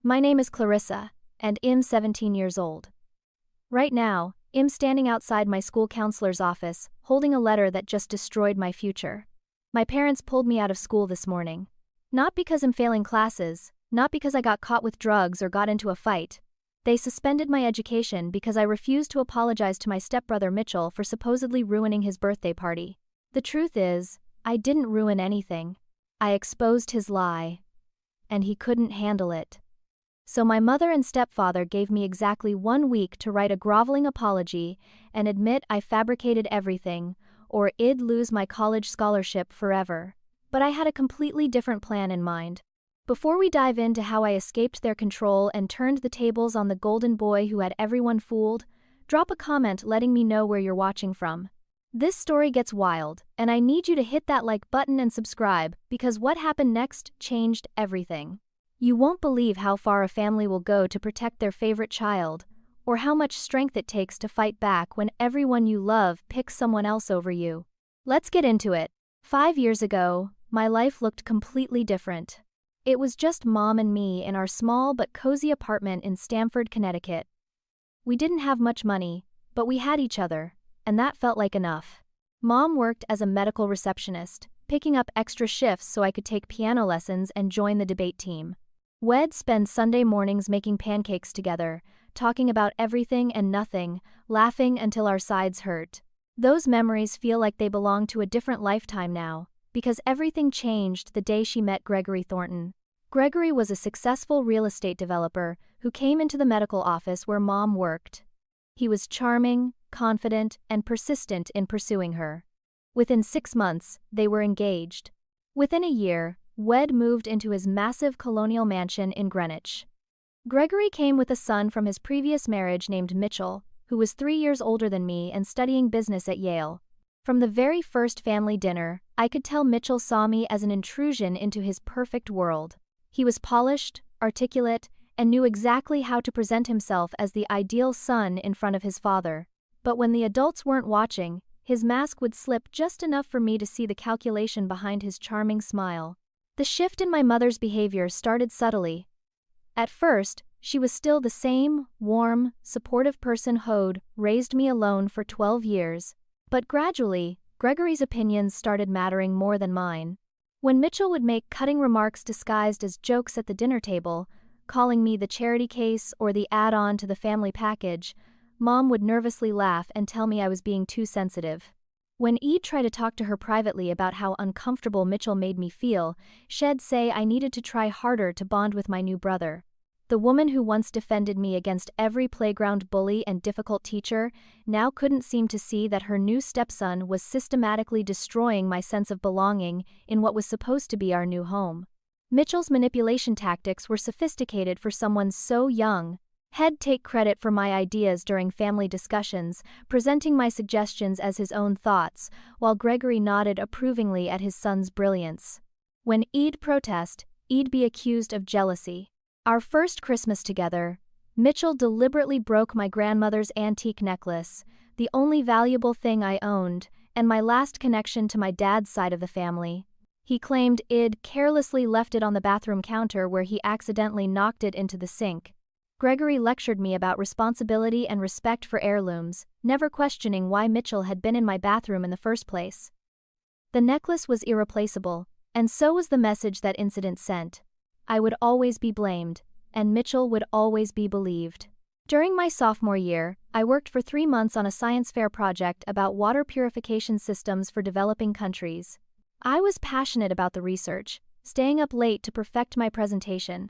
My name is Clarissa, and I'm 17 years old. Right now, I'm standing outside my school counselor's office, holding a letter that just destroyed my future. My parents pulled me out of school this morning. Not because I'm failing classes, not because I got caught with drugs or got into a fight. They suspended my education because I refused to apologize to my stepbrother Mitchell for supposedly ruining his birthday party. The truth is, I didn't ruin anything. I exposed his lie. And he couldn't handle it. So my mother and stepfather gave me exactly 1 week to write a groveling apology and admit I fabricated everything, or I'd lose my college scholarship forever. But I had a completely different plan in mind. Before we dive into how I escaped their control and turned the tables on the golden boy who had everyone fooled, drop a comment letting me know where you're watching from. This story gets wild, and I need you to hit that like button and subscribe because what happened next changed everything. You won't believe how far a family will go to protect their favorite child, or how much strength it takes to fight back when everyone you love picks someone else over you. Let's get into it. 5 years ago, my life looked completely different. It was just Mom and me in our small but cozy apartment in Stamford, Connecticut. We didn't have much money, but we had each other, and that felt like enough. Mom worked as a medical receptionist, picking up extra shifts so I could take piano lessons and join the debate team. We'd spend Sunday mornings making pancakes together, talking about everything and nothing, laughing until our sides hurt. Those memories feel like they belong to a different lifetime now, because everything changed the day she met Gregory Thornton. Gregory was a successful real estate developer who came into the medical office where Mom worked. He was charming, confident, and persistent in pursuing her. Within 6 months, they were engaged. Within a year, We'd moved into his massive colonial mansion in Greenwich. Gregory came with a son from his previous marriage named Mitchell, who was 3 years older than me and studying business at Yale. From the very first family dinner, I could tell Mitchell saw me as an intrusion into his perfect world. He was polished, articulate, and knew exactly how to present himself as the ideal son in front of his father. But when the adults weren't watching, his mask would slip just enough for me to see the calculation behind his charming smile. The shift in my mother's behavior started subtly. At first, she was still the same, warm, supportive person who'd raised me alone for 12 years. But gradually, Gregory's opinions started mattering more than mine. When Mitchell would make cutting remarks disguised as jokes at the dinner table, calling me the charity case or the add-on to the family package, Mom would nervously laugh and tell me I was being too sensitive. When I'd try to talk to her privately about how uncomfortable Mitchell made me feel, she'd say I needed to try harder to bond with my new brother. The woman who once defended me against every playground bully and difficult teacher now couldn't seem to see that her new stepson was systematically destroying my sense of belonging in what was supposed to be our new home. Mitchell's manipulation tactics were sophisticated for someone so young. He'd take credit for my ideas during family discussions, presenting my suggestions as his own thoughts, while Gregory nodded approvingly at his son's brilliance. When I'd protest, I'd be accused of jealousy. Our first Christmas together, Mitchell deliberately broke my grandmother's antique necklace, the only valuable thing I owned, and my last connection to my dad's side of the family. He claimed I'd carelessly left it on the bathroom counter where he accidentally knocked it into the sink. Gregory lectured me about responsibility and respect for heirlooms, never questioning why Mitchell had been in my bathroom in the first place. The necklace was irreplaceable, and so was the message that incident sent. I would always be blamed, and Mitchell would always be believed. During my sophomore year, I worked for 3 months on a science fair project about water purification systems for developing countries. I was passionate about the research, staying up late to perfect my presentation.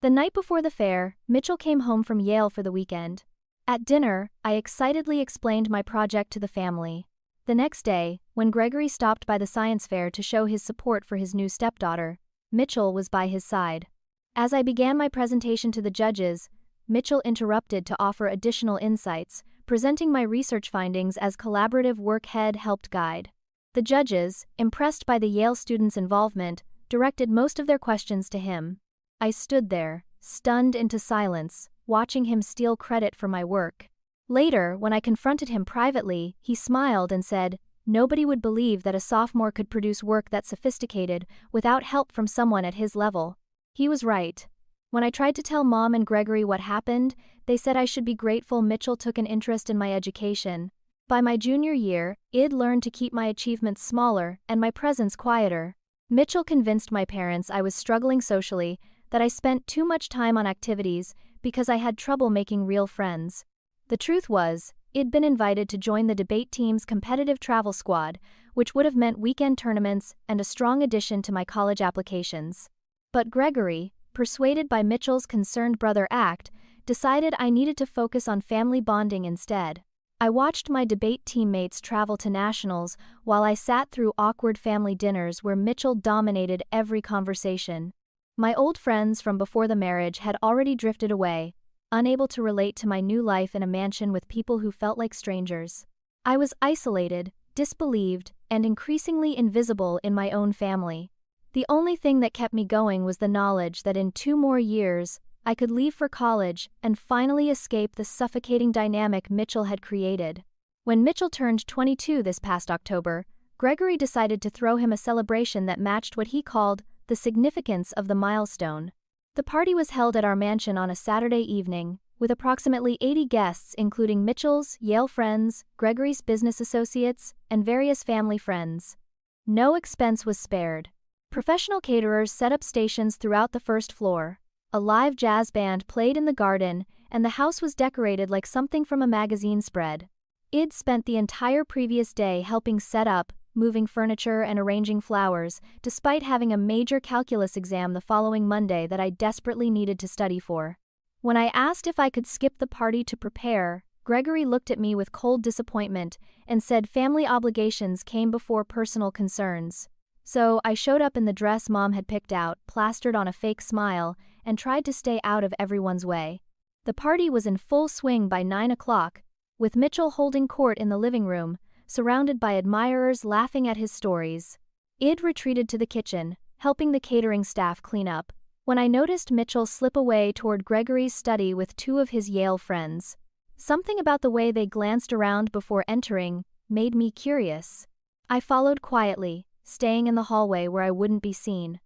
The night before the fair, Mitchell came home from Yale for the weekend. At dinner, I excitedly explained my project to the family. The next day, when Gregory stopped by the science fair to show his support for his new stepdaughter, Mitchell was by his side. As I began my presentation to the judges, Mitchell interrupted to offer additional insights, presenting my research findings as collaborative work he'd helped guide. The judges, impressed by the Yale students' involvement, directed most of their questions to him. I stood there, stunned into silence, watching him steal credit for my work. Later, when I confronted him privately, he smiled and said, "Nobody would believe that a sophomore could produce work that sophisticated without help from someone at his level." He was right. When I tried to tell Mom and Gregory what happened, they said I should be grateful Mitchell took an interest in my education. By my junior year, I'd learned to keep my achievements smaller and my presence quieter. Mitchell convinced my parents I was struggling socially, that I spent too much time on activities because I had trouble making real friends. The truth was, I'd been invited to join the debate team's competitive travel squad, which would have meant weekend tournaments and a strong addition to my college applications. But Gregory, persuaded by Mitchell's concerned brother act, decided I needed to focus on family bonding instead. I watched my debate teammates travel to nationals while I sat through awkward family dinners where Mitchell dominated every conversation. My old friends from before the marriage had already drifted away, unable to relate to my new life in a mansion with people who felt like strangers. I was isolated, disbelieved, and increasingly invisible in my own family. The only thing that kept me going was the knowledge that in 2 more years, I could leave for college and finally escape the suffocating dynamic Mitchell had created. When Mitchell turned 22 this past October, Gregory decided to throw him a celebration that matched what he called the significance of the milestone. The party was held at our mansion on a Saturday evening, with approximately 80 guests including Mitchell's Yale friends, Gregory's business associates, and various family friends. No expense was spared. Professional caterers set up stations throughout the first floor. A live jazz band played in the garden, and the house was decorated like something from a magazine spread. I'd spent the entire previous day helping set up, moving furniture and arranging flowers, despite having a major calculus exam the following Monday that I desperately needed to study for. When I asked if I could skip the party to prepare, Gregory looked at me with cold disappointment and said family obligations came before personal concerns. So I showed up in the dress Mom had picked out, plastered on a fake smile, and tried to stay out of everyone's way. The party was in full swing by 9 o'clock, with Mitchell holding court in the living room, surrounded by admirers laughing at his stories. I'd retreated to the kitchen, helping the catering staff clean up, when I noticed Mitchell slip away toward Gregory's study with 2 of his Yale friends. Something about the way they glanced around before entering made me curious. I followed quietly, staying in the hallway where I wouldn't be seen.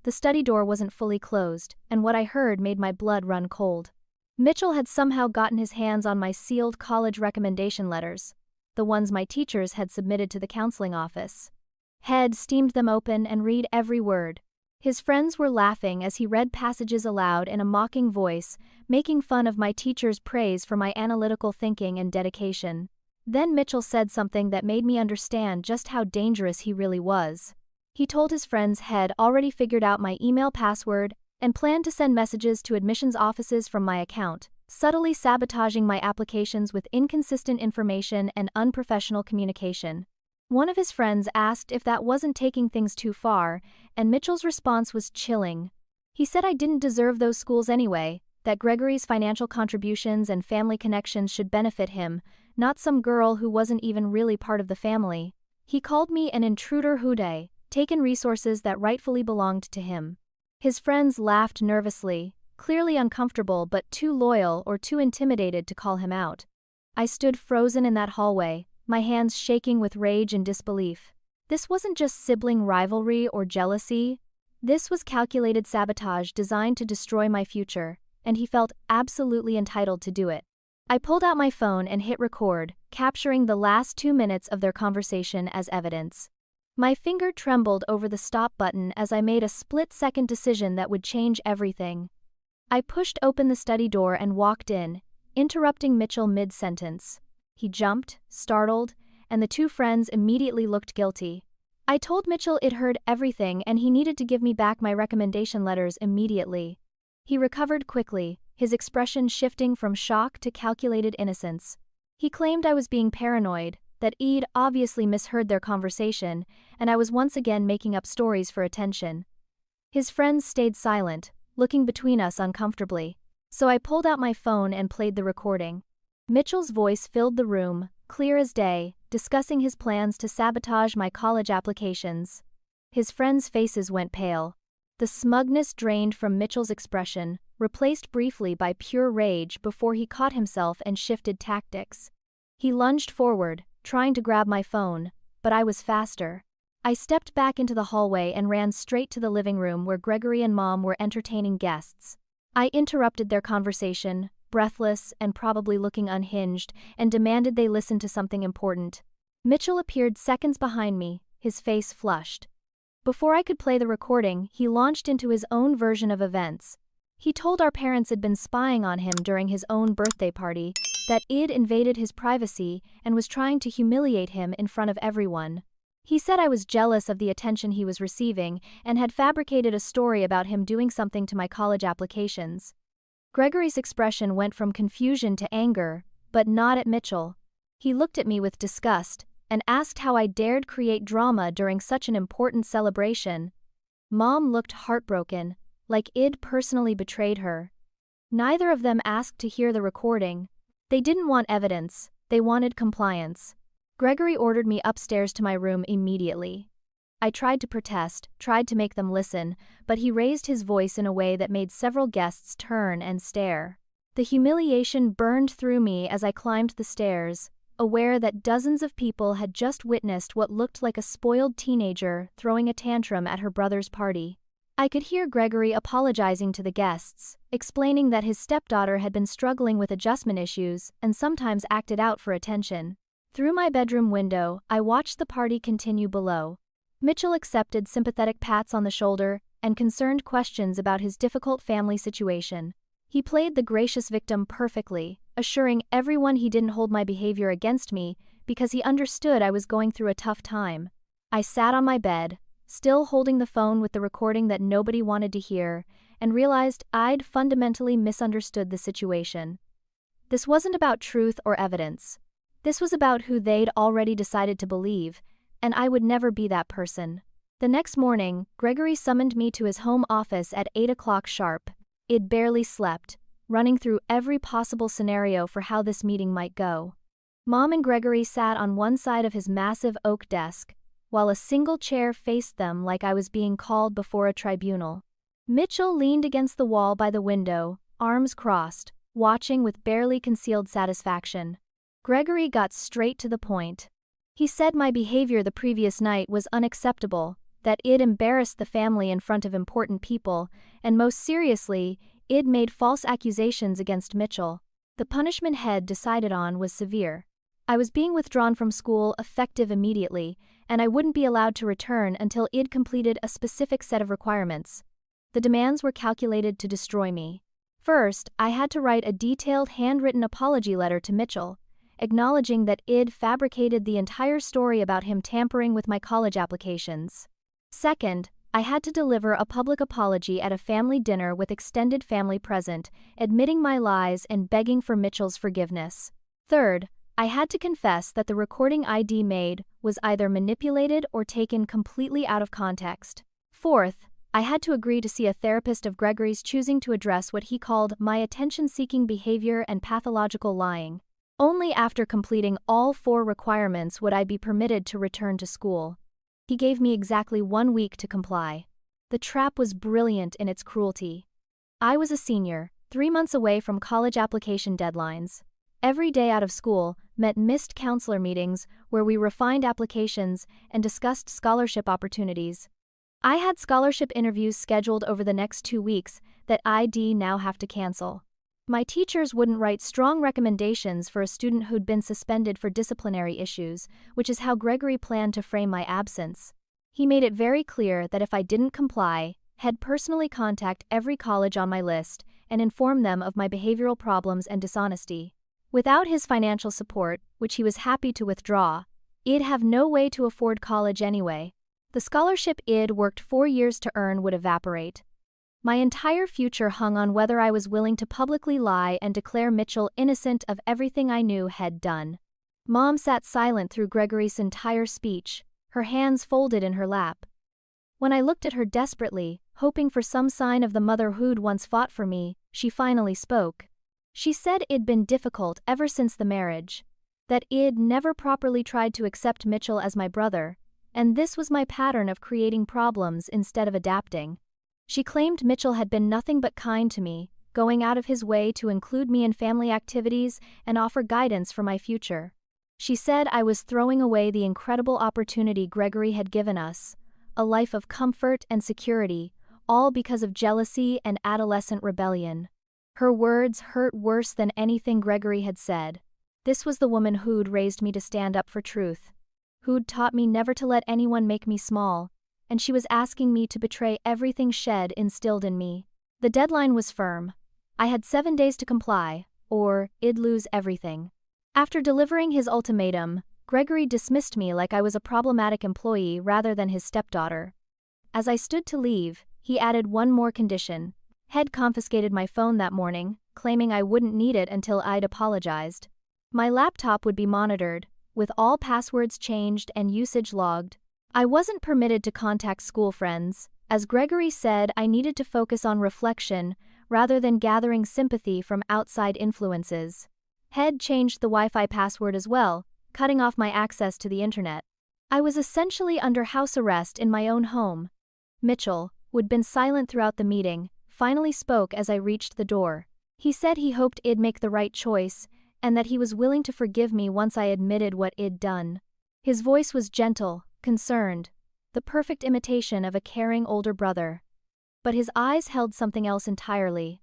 The study door wasn't fully closed, and what I heard made my blood run cold. Mitchell had somehow gotten his hands on my sealed college recommendation letters, the ones my teachers had submitted to the counseling office. Head steamed them open and read every word. His friends were laughing as he read passages aloud in a mocking voice, making fun of my teacher's praise for my analytical thinking and dedication. Then Mitchell said something that made me understand just how dangerous he really was. He told his friends Head already figured out my email password and planned to send messages to admissions offices from my account, subtly sabotaging my applications with inconsistent information and unprofessional communication. One of his friends asked if that wasn't taking things too far, and Mitchell's response was chilling. He said I didn't deserve those schools anyway, that Gregory's financial contributions and family connections should benefit him, not some girl who wasn't even really part of the family. He called me an intruder who'd taken resources that rightfully belonged to him. His friends laughed nervously, clearly uncomfortable but too loyal or too intimidated to call him out. I stood frozen in that hallway, my hands shaking with rage and disbelief. This wasn't just sibling rivalry or jealousy. This was calculated sabotage designed to destroy my future, and he felt absolutely entitled to do it. I pulled out my phone and hit record, capturing the last 2 minutes of their conversation as evidence. My finger trembled over the stop button as I made a split-second decision that would change everything. I pushed open the study door and walked in, interrupting Mitchell mid-sentence. He jumped, startled, and the 2 friends immediately looked guilty. I told Mitchell I'd heard everything and he needed to give me back my recommendation letters immediately. He recovered quickly, his expression shifting from shock to calculated innocence. He claimed I was being paranoid, that I'd obviously misheard their conversation, and I was once again making up stories for attention. His friends stayed silent, looking between us uncomfortably, so I pulled out my phone and played the recording. Mitchell's voice filled the room, clear as day, discussing his plans to sabotage my college applications. His friends' faces went pale. The smugness drained from Mitchell's expression, replaced briefly by pure rage before he caught himself and shifted tactics. He lunged forward, trying to grab my phone, but I was faster. I stepped back into the hallway and ran straight to the living room where Gregory and Mom were entertaining guests. I interrupted their conversation, breathless and probably looking unhinged, and demanded they listen to something important. Mitchell appeared seconds behind me, his face flushed. Before I could play the recording, he launched into his own version of events. He told our parents had been spying on him during his own birthday party, that I'd invaded his privacy and was trying to humiliate him in front of everyone. He said I was jealous of the attention he was receiving and had fabricated a story about him doing something to my college applications. Gregory's expression went from confusion to anger, but not at Mitchell. He looked at me with disgust and asked how I dared create drama during such an important celebration. Mom looked heartbroken, like I'd personally betrayed her. Neither of them asked to hear the recording. They didn't want evidence, they wanted compliance. Gregory ordered me upstairs to my room immediately. I tried to protest, tried to make them listen, but he raised his voice in a way that made several guests turn and stare. The humiliation burned through me as I climbed the stairs, aware that dozens of people had just witnessed what looked like a spoiled teenager throwing a tantrum at her brother's party. I could hear Gregory apologizing to the guests, explaining that his stepdaughter had been struggling with adjustment issues and sometimes acted out for attention. Through my bedroom window, I watched the party continue below. Mitchell accepted sympathetic pats on the shoulder and concerned questions about his difficult family situation. He played the gracious victim perfectly, assuring everyone he didn't hold my behavior against me because he understood I was going through a tough time. I sat on my bed, still holding the phone with the recording that nobody wanted to hear, and realized I'd fundamentally misunderstood the situation. This wasn't about truth or evidence. This was about who they'd already decided to believe, and I would never be that person. The next morning, Gregory summoned me to his home office at 8 o'clock sharp. I'd barely slept, running through every possible scenario for how this meeting might go. Mom and Gregory sat on one side of his massive oak desk, while a single chair faced them like I was being called before a tribunal. Mitchell leaned against the wall by the window, arms crossed, watching with barely concealed satisfaction. Gregory got straight to the point. He said my behavior the previous night was unacceptable, that I'd embarrassed the family in front of important people, and most seriously, I'd made false accusations against Mitchell. The punishment Head decided on was severe. I was being withdrawn from school effective immediately, and I wouldn't be allowed to return until I'd completed a specific set of requirements. The demands were calculated to destroy me. First, I had to write a detailed handwritten apology letter to Mitchell, acknowledging that I'd fabricated the entire story about him tampering with my college applications. Second, I had to deliver a public apology at a family dinner with extended family present, admitting my lies and begging for Mitchell's forgiveness. Third, I had to confess that the recording I'd made was either manipulated or taken completely out of context. Fourth, I had to agree to see a therapist of Gregory's choosing to address what he called my attention-seeking behavior and pathological lying. Only after completing all 4 requirements would I be permitted to return to school. He gave me exactly 1 week to comply. The trap was brilliant in its cruelty. I was a senior, 3 months away from college application deadlines. Every day out of school meant missed counselor meetings where we refined applications and discussed scholarship opportunities. I had scholarship interviews scheduled over the next 2 weeks that I'd now have to cancel. My teachers wouldn't write strong recommendations for a student who'd been suspended for disciplinary issues, which is how Gregory planned to frame my absence. He made it very clear that if I didn't comply, he'd personally contact every college on my list and inform them of my behavioral problems and dishonesty. Without his financial support, which he was happy to withdraw, I'd have no way to afford college anyway. The scholarship I'd worked 4 years to earn would evaporate. My entire future hung on whether I was willing to publicly lie and declare Mitchell innocent of everything I knew he'd done. Mom sat silent through Gregory's entire speech, her hands folded in her lap. When I looked at her desperately, hoping for some sign of the mother who'd once fought for me, she finally spoke. She said it'd been difficult ever since the marriage, that I'd never properly tried to accept Mitchell as my brother, and this was my pattern of creating problems instead of adapting. She claimed Mitchell had been nothing but kind to me, going out of his way to include me in family activities and offer guidance for my future. She said I was throwing away the incredible opportunity Gregory had given us, a life of comfort and security, all because of jealousy and adolescent rebellion. Her words hurt worse than anything Gregory had said. This was the woman who'd raised me to stand up for truth, who'd taught me never to let anyone make me small, and she was asking me to betray everything Shed instilled in me. The deadline was firm. I had 7 days to comply, or I'd lose everything. After delivering his ultimatum, Gregory dismissed me like I was a problematic employee rather than his stepdaughter. As I stood to leave, he added one more condition. Head confiscated my phone that morning, claiming I wouldn't need it until I'd apologized. My laptop would be monitored, with all passwords changed and usage logged. I wasn't permitted to contact school friends, as Gregory said I needed to focus on reflection rather than gathering sympathy from outside influences. Head changed the Wi-Fi password as well, cutting off my access to the internet. I was essentially under house arrest in my own home. Mitchell, who'd been silent throughout the meeting, finally spoke as I reached the door. He said he hoped I'd make the right choice, and that he was willing to forgive me once I admitted what I'd done. His voice was gentle, concerned, the perfect imitation of a caring older brother. But his eyes held something else entirely.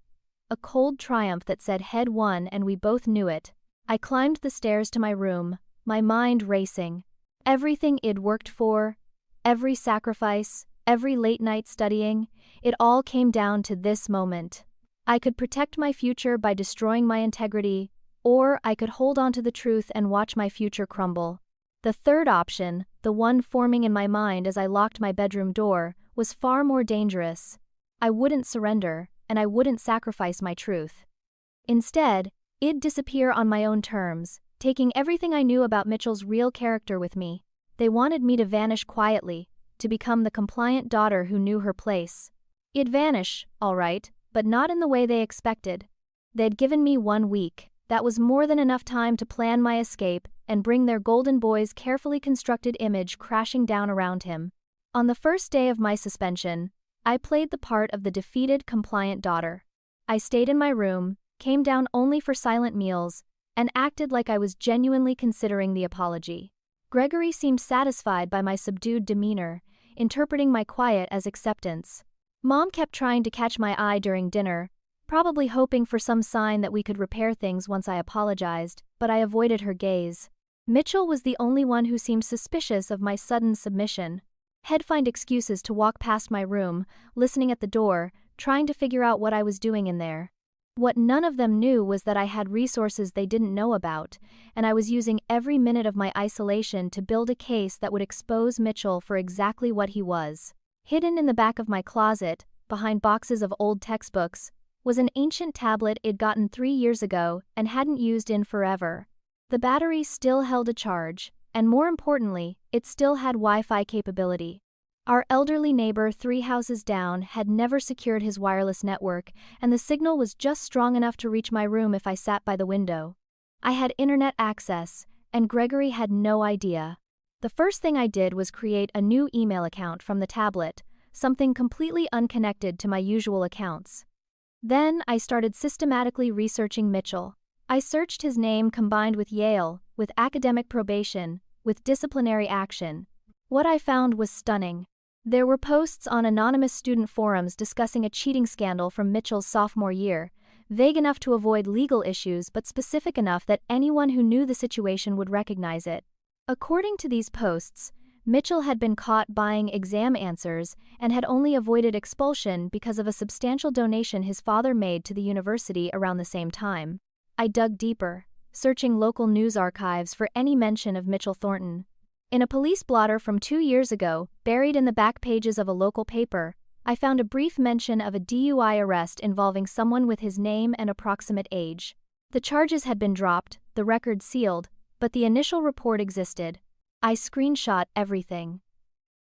A cold triumph that said Head won, and we both knew it. I climbed the stairs to my room, my mind racing. Everything I'd worked for, every sacrifice, every late night studying, it all came down to this moment. I could protect my future by destroying my integrity, or I could hold on to the truth and watch my future crumble. The third option, the one forming in my mind as I locked my bedroom door, was far more dangerous. I wouldn't surrender, and I wouldn't sacrifice my truth. Instead, I'd disappear on my own terms, taking everything I knew about Mitchell's real character with me. They wanted me to vanish quietly, to become the compliant daughter who knew her place. I'd vanish, all right, but not in the way they expected. They'd given me 1 week. That was more than enough time to plan my escape and bring their golden boy's carefully constructed image crashing down around him. On the first day of my suspension, I played the part of the defeated, compliant daughter. I stayed in my room, came down only for silent meals, and acted like I was genuinely considering the apology. Gregory seemed satisfied by my subdued demeanor, interpreting my quiet as acceptance. Mom kept trying to catch my eye during dinner, probably hoping for some sign that we could repair things once I apologized, but I avoided her gaze. Mitchell was the only one who seemed suspicious of my sudden submission. He'd find excuses to walk past my room, listening at the door, trying to figure out what I was doing in there. What none of them knew was that I had resources they didn't know about, and I was using every minute of my isolation to build a case that would expose Mitchell for exactly what he was. Hidden in the back of my closet, behind boxes of old textbooks, was an ancient tablet I'd gotten 3 years ago and hadn't used in forever. The battery still held a charge, and more importantly, it still had Wi-Fi capability. Our elderly neighbor 3 houses down had never secured his wireless network, and the signal was just strong enough to reach my room if I sat by the window. I had internet access, and Gregory had no idea. The first thing I did was create a new email account from the tablet, something completely unconnected to my usual accounts. Then I started systematically researching Mitchell. I searched his name combined with Yale, with academic probation, with disciplinary action. What I found was stunning. There were posts on anonymous student forums discussing a cheating scandal from Mitchell's sophomore year, vague enough to avoid legal issues but specific enough that anyone who knew the situation would recognize it. According to these posts, Mitchell had been caught buying exam answers and had only avoided expulsion because of a substantial donation his father made to the university around the same time. I dug deeper, searching local news archives for any mention of Mitchell Thornton. In a police blotter from 2 years ago, buried in the back pages of a local paper, I found a brief mention of a DUI arrest involving someone with his name and approximate age. The charges had been dropped, the record sealed, but the initial report existed. I screenshot everything.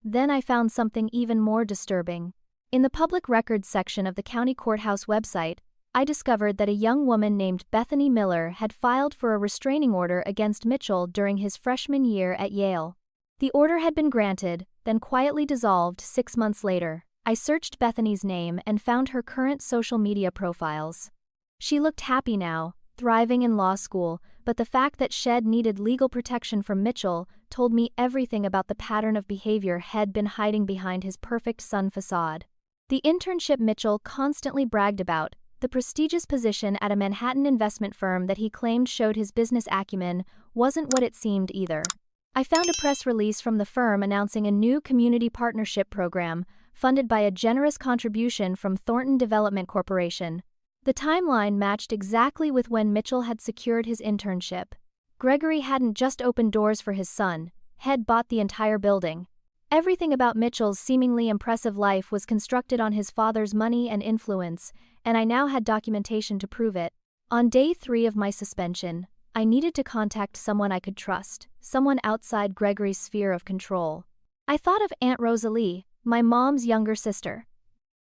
Then I found something even more disturbing. In the public records section of the county courthouse website, I discovered that a young woman named Bethany Miller had filed for a restraining order against Mitchell during his freshman year at Yale. The order had been granted, then quietly dissolved 6 months later. I searched Bethany's name and found her current social media profiles. She looked happy now, thriving in law school, but the fact that Shed needed legal protection from Mitchell told me everything about the pattern of behavior He'd been hiding behind his perfect son facade. The internship Mitchell constantly bragged about, the prestigious position at a Manhattan investment firm that he claimed showed his business acumen, wasn't what it seemed either. I found a press release from the firm announcing a new community partnership program, funded by a generous contribution from Thornton Development Corporation. The timeline matched exactly with when Mitchell had secured his internship. Gregory hadn't just opened doors for his son, had bought the entire building. Everything about Mitchell's seemingly impressive life was constructed on his father's money and influence, and I now had documentation to prove it. On day 3 of my suspension, I needed to contact someone I could trust, someone outside Gregory's sphere of control. I thought of Aunt Rosalie, my mom's younger sister.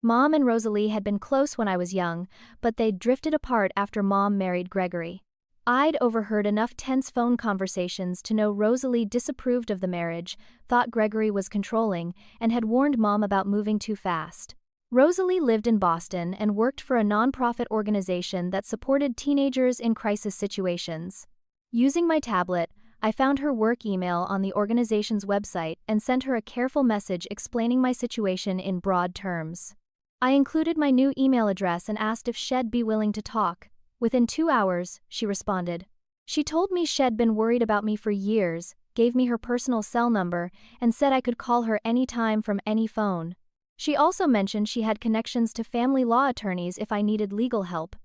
Mom and Rosalie had been close when I was young, but they'd drifted apart after Mom married Gregory. I'd overheard enough tense phone conversations to know Rosalie disapproved of the marriage, thought Gregory was controlling, and had warned Mom about moving too fast. Rosalie lived in Boston and worked for a nonprofit organization that supported teenagers in crisis situations. Using my tablet, I found her work email on the organization's website and sent her a careful message explaining my situation in broad terms. I included my new email address and asked if she'd be willing to talk. Within 2 hours, she responded. She told me she'd been worried about me for years, gave me her personal cell number, and said I could call her anytime from any phone. She also mentioned she had connections to family law attorneys if I needed legal help.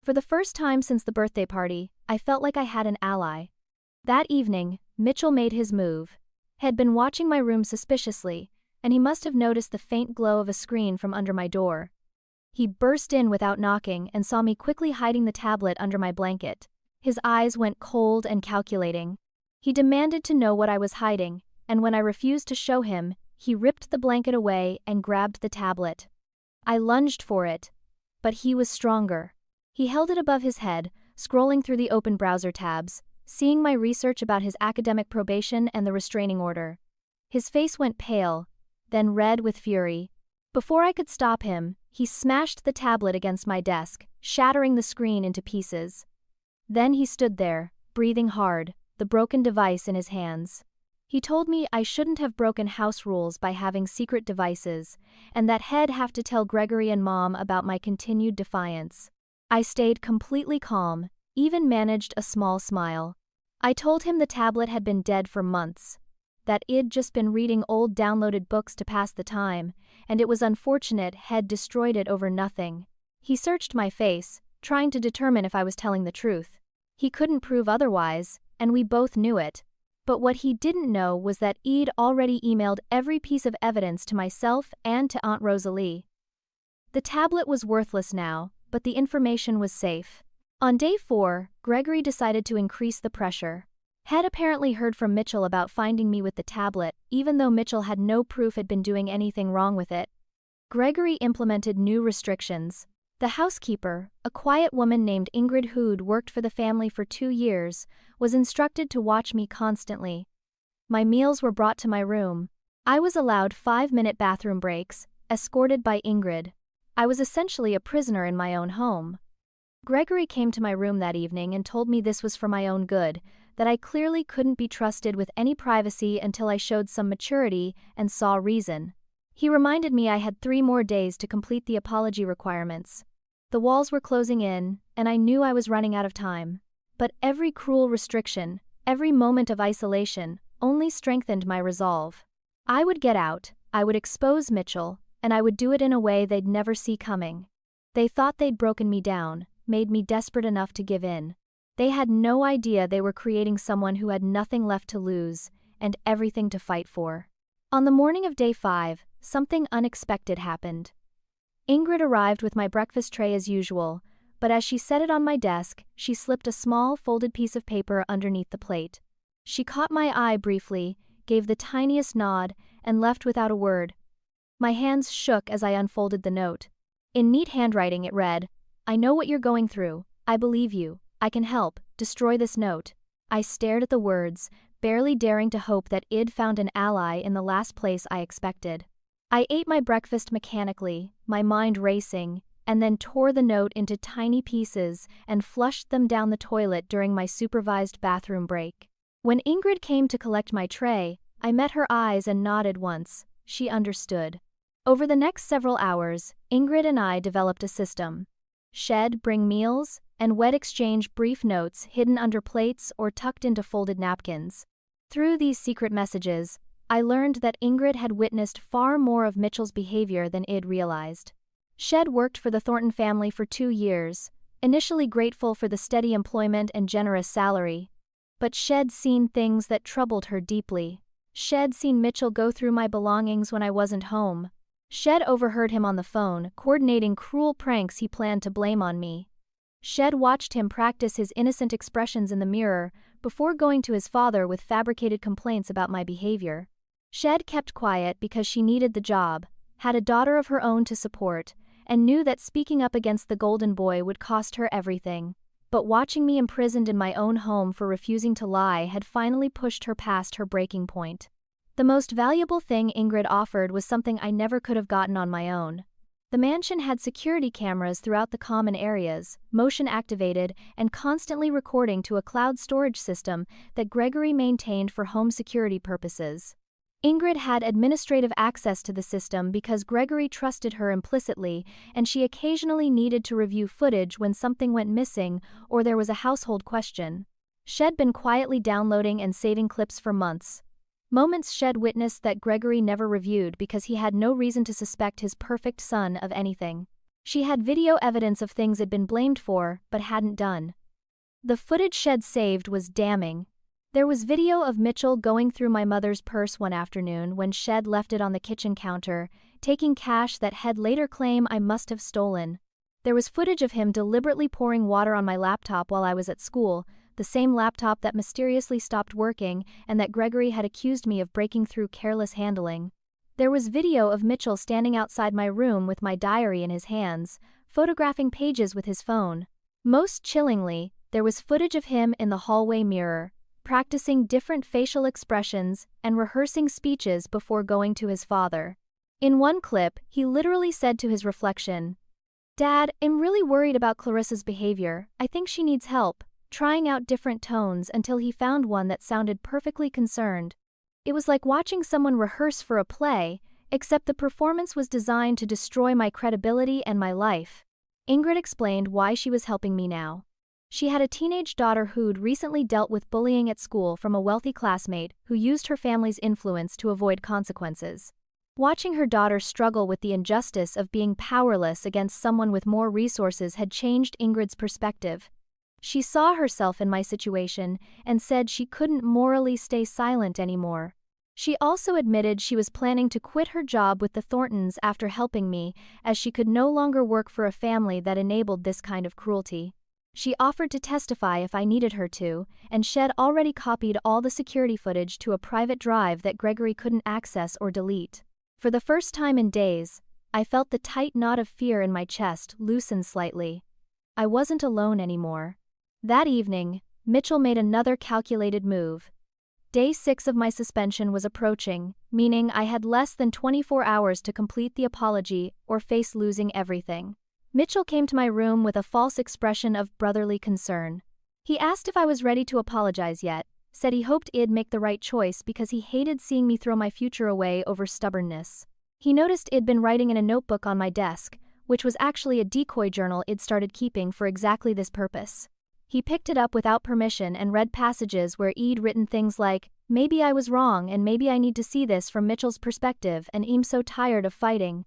For the first time since the birthday party, I felt like I had an ally. That evening, Mitchell made his move. Had been watching my room suspiciously, and he must have noticed the faint glow of a screen from under my door. He burst in without knocking and saw me quickly hiding the tablet under my blanket. His eyes went cold and calculating. He demanded to know what I was hiding, and when I refused to show him, he ripped the blanket away and grabbed the tablet. I lunged for it, but he was stronger. He held it above his head, scrolling through the open browser tabs, seeing my research about his academic probation and the restraining order. His face went pale, then red with fury. Before I could stop him, he smashed the tablet against my desk, shattering the screen into pieces. Then he stood there, breathing hard, the broken device in his hands. He told me I shouldn't have broken house rules by having secret devices, and that he'd have to tell Gregory and Mom about my continued defiance. I stayed completely calm, even managed a small smile. I told him the tablet had been dead for months, that I'd just been reading old downloaded books to pass the time, and it was unfortunate he'd destroyed it over nothing. He searched my face, trying to determine if I was telling the truth. He couldn't prove otherwise, and we both knew it. But what he didn't know was that I'd already emailed every piece of evidence to myself and to Aunt Rosalie. The tablet was worthless now, but the information was safe. On day 4, Gregory decided to increase the pressure. Had apparently heard from Mitchell about finding me with the tablet, even though Mitchell had no proof had been doing anything wrong with it. Gregory implemented new restrictions. The housekeeper, a quiet woman named Ingrid who'd worked for the family for 2 years, was instructed to watch me constantly. My meals were brought to my room. I was allowed 5-minute bathroom breaks, escorted by Ingrid. I was essentially a prisoner in my own home. Gregory came to my room that evening and told me this was for my own good, that I clearly couldn't be trusted with any privacy until I showed some maturity and saw reason. He reminded me I had 3 more days to complete the apology requirements. The walls were closing in, and I knew I was running out of time. But every cruel restriction, every moment of isolation, only strengthened my resolve. I would get out, I would expose Mitchell, and I would do it in a way they'd never see coming. They thought they'd broken me down, made me desperate enough to give in. They had no idea they were creating someone who had nothing left to lose, and everything to fight for. On the morning of day 5, something unexpected happened. Ingrid arrived with my breakfast tray as usual, but as she set it on my desk, she slipped a small folded piece of paper underneath the plate. She caught my eye briefly, gave the tiniest nod, and left without a word. My hands shook as I unfolded the note. In neat handwriting it read, "I know what you're going through, I believe you, I can help, destroy this note." I stared at the words, barely daring to hope that I'd found an ally in the last place I expected. I ate my breakfast mechanically, my mind racing, and then tore the note into tiny pieces and flushed them down the toilet during my supervised bathroom break. When Ingrid came to collect my tray, I met her eyes and nodded once. She understood. Over the next several hours, Ingrid and I developed a system. Shed bring meals, and Wed exchange brief notes hidden under plates or tucked into folded napkins. Through these secret messages, I learned that Ingrid had witnessed far more of Mitchell's behavior than Id realized. Shed worked for the Thornton family for 2 years, initially grateful for the steady employment and generous salary. But Shed seen things that troubled her deeply. Shed seen Mitchell go through my belongings when I wasn't home. Shed overheard him on the phone, coordinating cruel pranks he planned to blame on me. Shed watched him practice his innocent expressions in the mirror before going to his father with fabricated complaints about my behavior. Shed kept quiet because she needed the job, had a daughter of her own to support, and knew that speaking up against the golden boy would cost her everything. But watching me imprisoned in my own home for refusing to lie had finally pushed her past her breaking point. The most valuable thing Ingrid offered was something I never could have gotten on my own. The mansion had security cameras throughout the common areas, motion-activated and constantly recording to a cloud storage system that Gregory maintained for home security purposes. Ingrid had administrative access to the system because Gregory trusted her implicitly, and she occasionally needed to review footage when something went missing or there was a household question. Shed been quietly downloading and saving clips for months. Moments Shed witnessed that Gregory never reviewed because he had no reason to suspect his perfect son of anything. She had video evidence of things I'd been blamed for, but hadn't done. The footage Shed saved was damning. There was video of Mitchell going through my mother's purse one afternoon when Shed left it on the kitchen counter, taking cash that He'd later claim I must have stolen. There was footage of him deliberately pouring water on my laptop while I was at school, the same laptop that mysteriously stopped working and that Gregory had accused me of breaking through careless handling. There was video of Mitchell standing outside my room with my diary in his hands, photographing pages with his phone. Most chillingly, there was footage of him in the hallway mirror, practicing different facial expressions and rehearsing speeches before going to his father. In one clip, he literally said to his reflection, "Dad, I'm really worried about Clarissa's behavior. I think she needs help," trying out different tones until he found one that sounded perfectly concerned. It was like watching someone rehearse for a play, except the performance was designed to destroy my credibility and my life. Ingrid explained why she was helping me now. She had a teenage daughter who'd recently dealt with bullying at school from a wealthy classmate who used her family's influence to avoid consequences. Watching her daughter struggle with the injustice of being powerless against someone with more resources had changed Ingrid's perspective. She saw herself in my situation and said she couldn't morally stay silent anymore. She also admitted she was planning to quit her job with the Thorntons after helping me, as she could no longer work for a family that enabled this kind of cruelty. She offered to testify if I needed her to, and Shed already copied all the security footage to a private drive that Gregory couldn't access or delete. For the first time in days, I felt the tight knot of fear in my chest loosen slightly. I wasn't alone anymore. That evening, Mitchell made another calculated move. Day 6 of my suspension was approaching, meaning I had less than 24 hours to complete the apology or face losing everything. Mitchell came to my room with a false expression of brotherly concern. He asked if I was ready to apologize yet, said he hoped I'd make the right choice because he hated seeing me throw my future away over stubbornness. He noticed I'd been writing in a notebook on my desk, which was actually a decoy journal I'd started keeping for exactly this purpose. He picked it up without permission and read passages where I'd written things like, "Maybe I was wrong and maybe I need to see this from Mitchell's perspective and I'm so tired of fighting."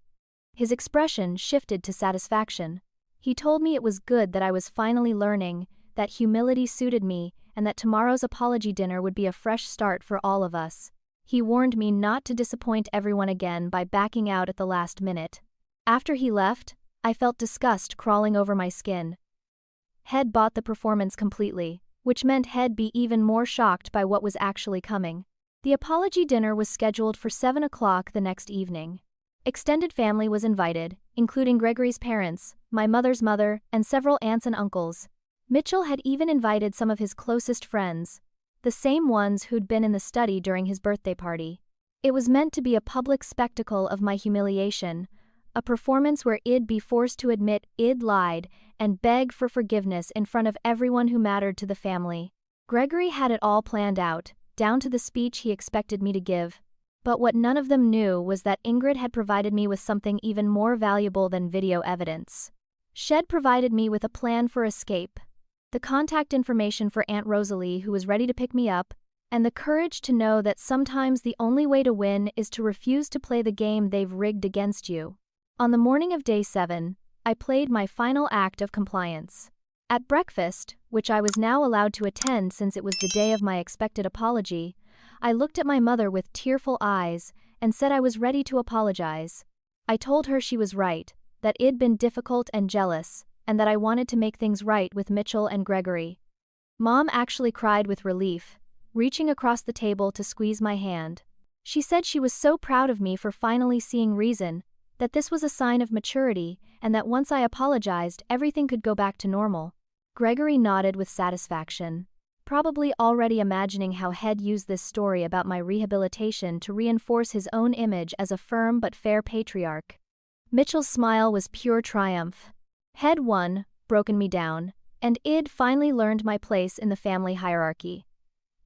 His expression shifted to satisfaction. He told me it was good that I was finally learning, that humility suited me, and that tomorrow's apology dinner would be a fresh start for all of us. He warned me not to disappoint everyone again by backing out at the last minute. After he left, I felt disgust crawling over my skin. Head bought the performance completely, which meant He'd be even more shocked by what was actually coming. The apology dinner was scheduled for 7 o'clock the next evening. Extended family was invited, including Gregory's parents, my mother's mother, and several aunts and uncles. Mitchell had even invited some of his closest friends, the same ones who'd been in the study during his birthday party. It was meant to be a public spectacle of my humiliation, a performance where I'd be forced to admit I'd lied and beg for forgiveness in front of everyone who mattered to the family. Gregory had it all planned out, down to the speech he expected me to give. But what none of them knew was that Ingrid had provided me with something even more valuable than video evidence. Shed provided me with a plan for escape, the contact information for Aunt Rosalie who was ready to pick me up, and the courage to know that sometimes the only way to win is to refuse to play the game they've rigged against you. On the morning of day 7, I played my final act of compliance. At breakfast, which I was now allowed to attend since it was the day of my expected apology, I looked at my mother with tearful eyes and said I was ready to apologize. I told her she was right, that it'd been difficult and jealous, and that I wanted to make things right with Mitchell and Gregory. Mom actually cried with relief, reaching across the table to squeeze my hand. She said she was so proud of me for finally seeing reason, that this was a sign of maturity, and that once I apologized, everything could go back to normal. Gregory nodded with satisfaction, probably already imagining how Head used this story about my rehabilitation to reinforce his own image as a firm but fair patriarch. Mitchell's smile was pure triumph. Head won, broken me down, and I'd finally learned my place in the family hierarchy.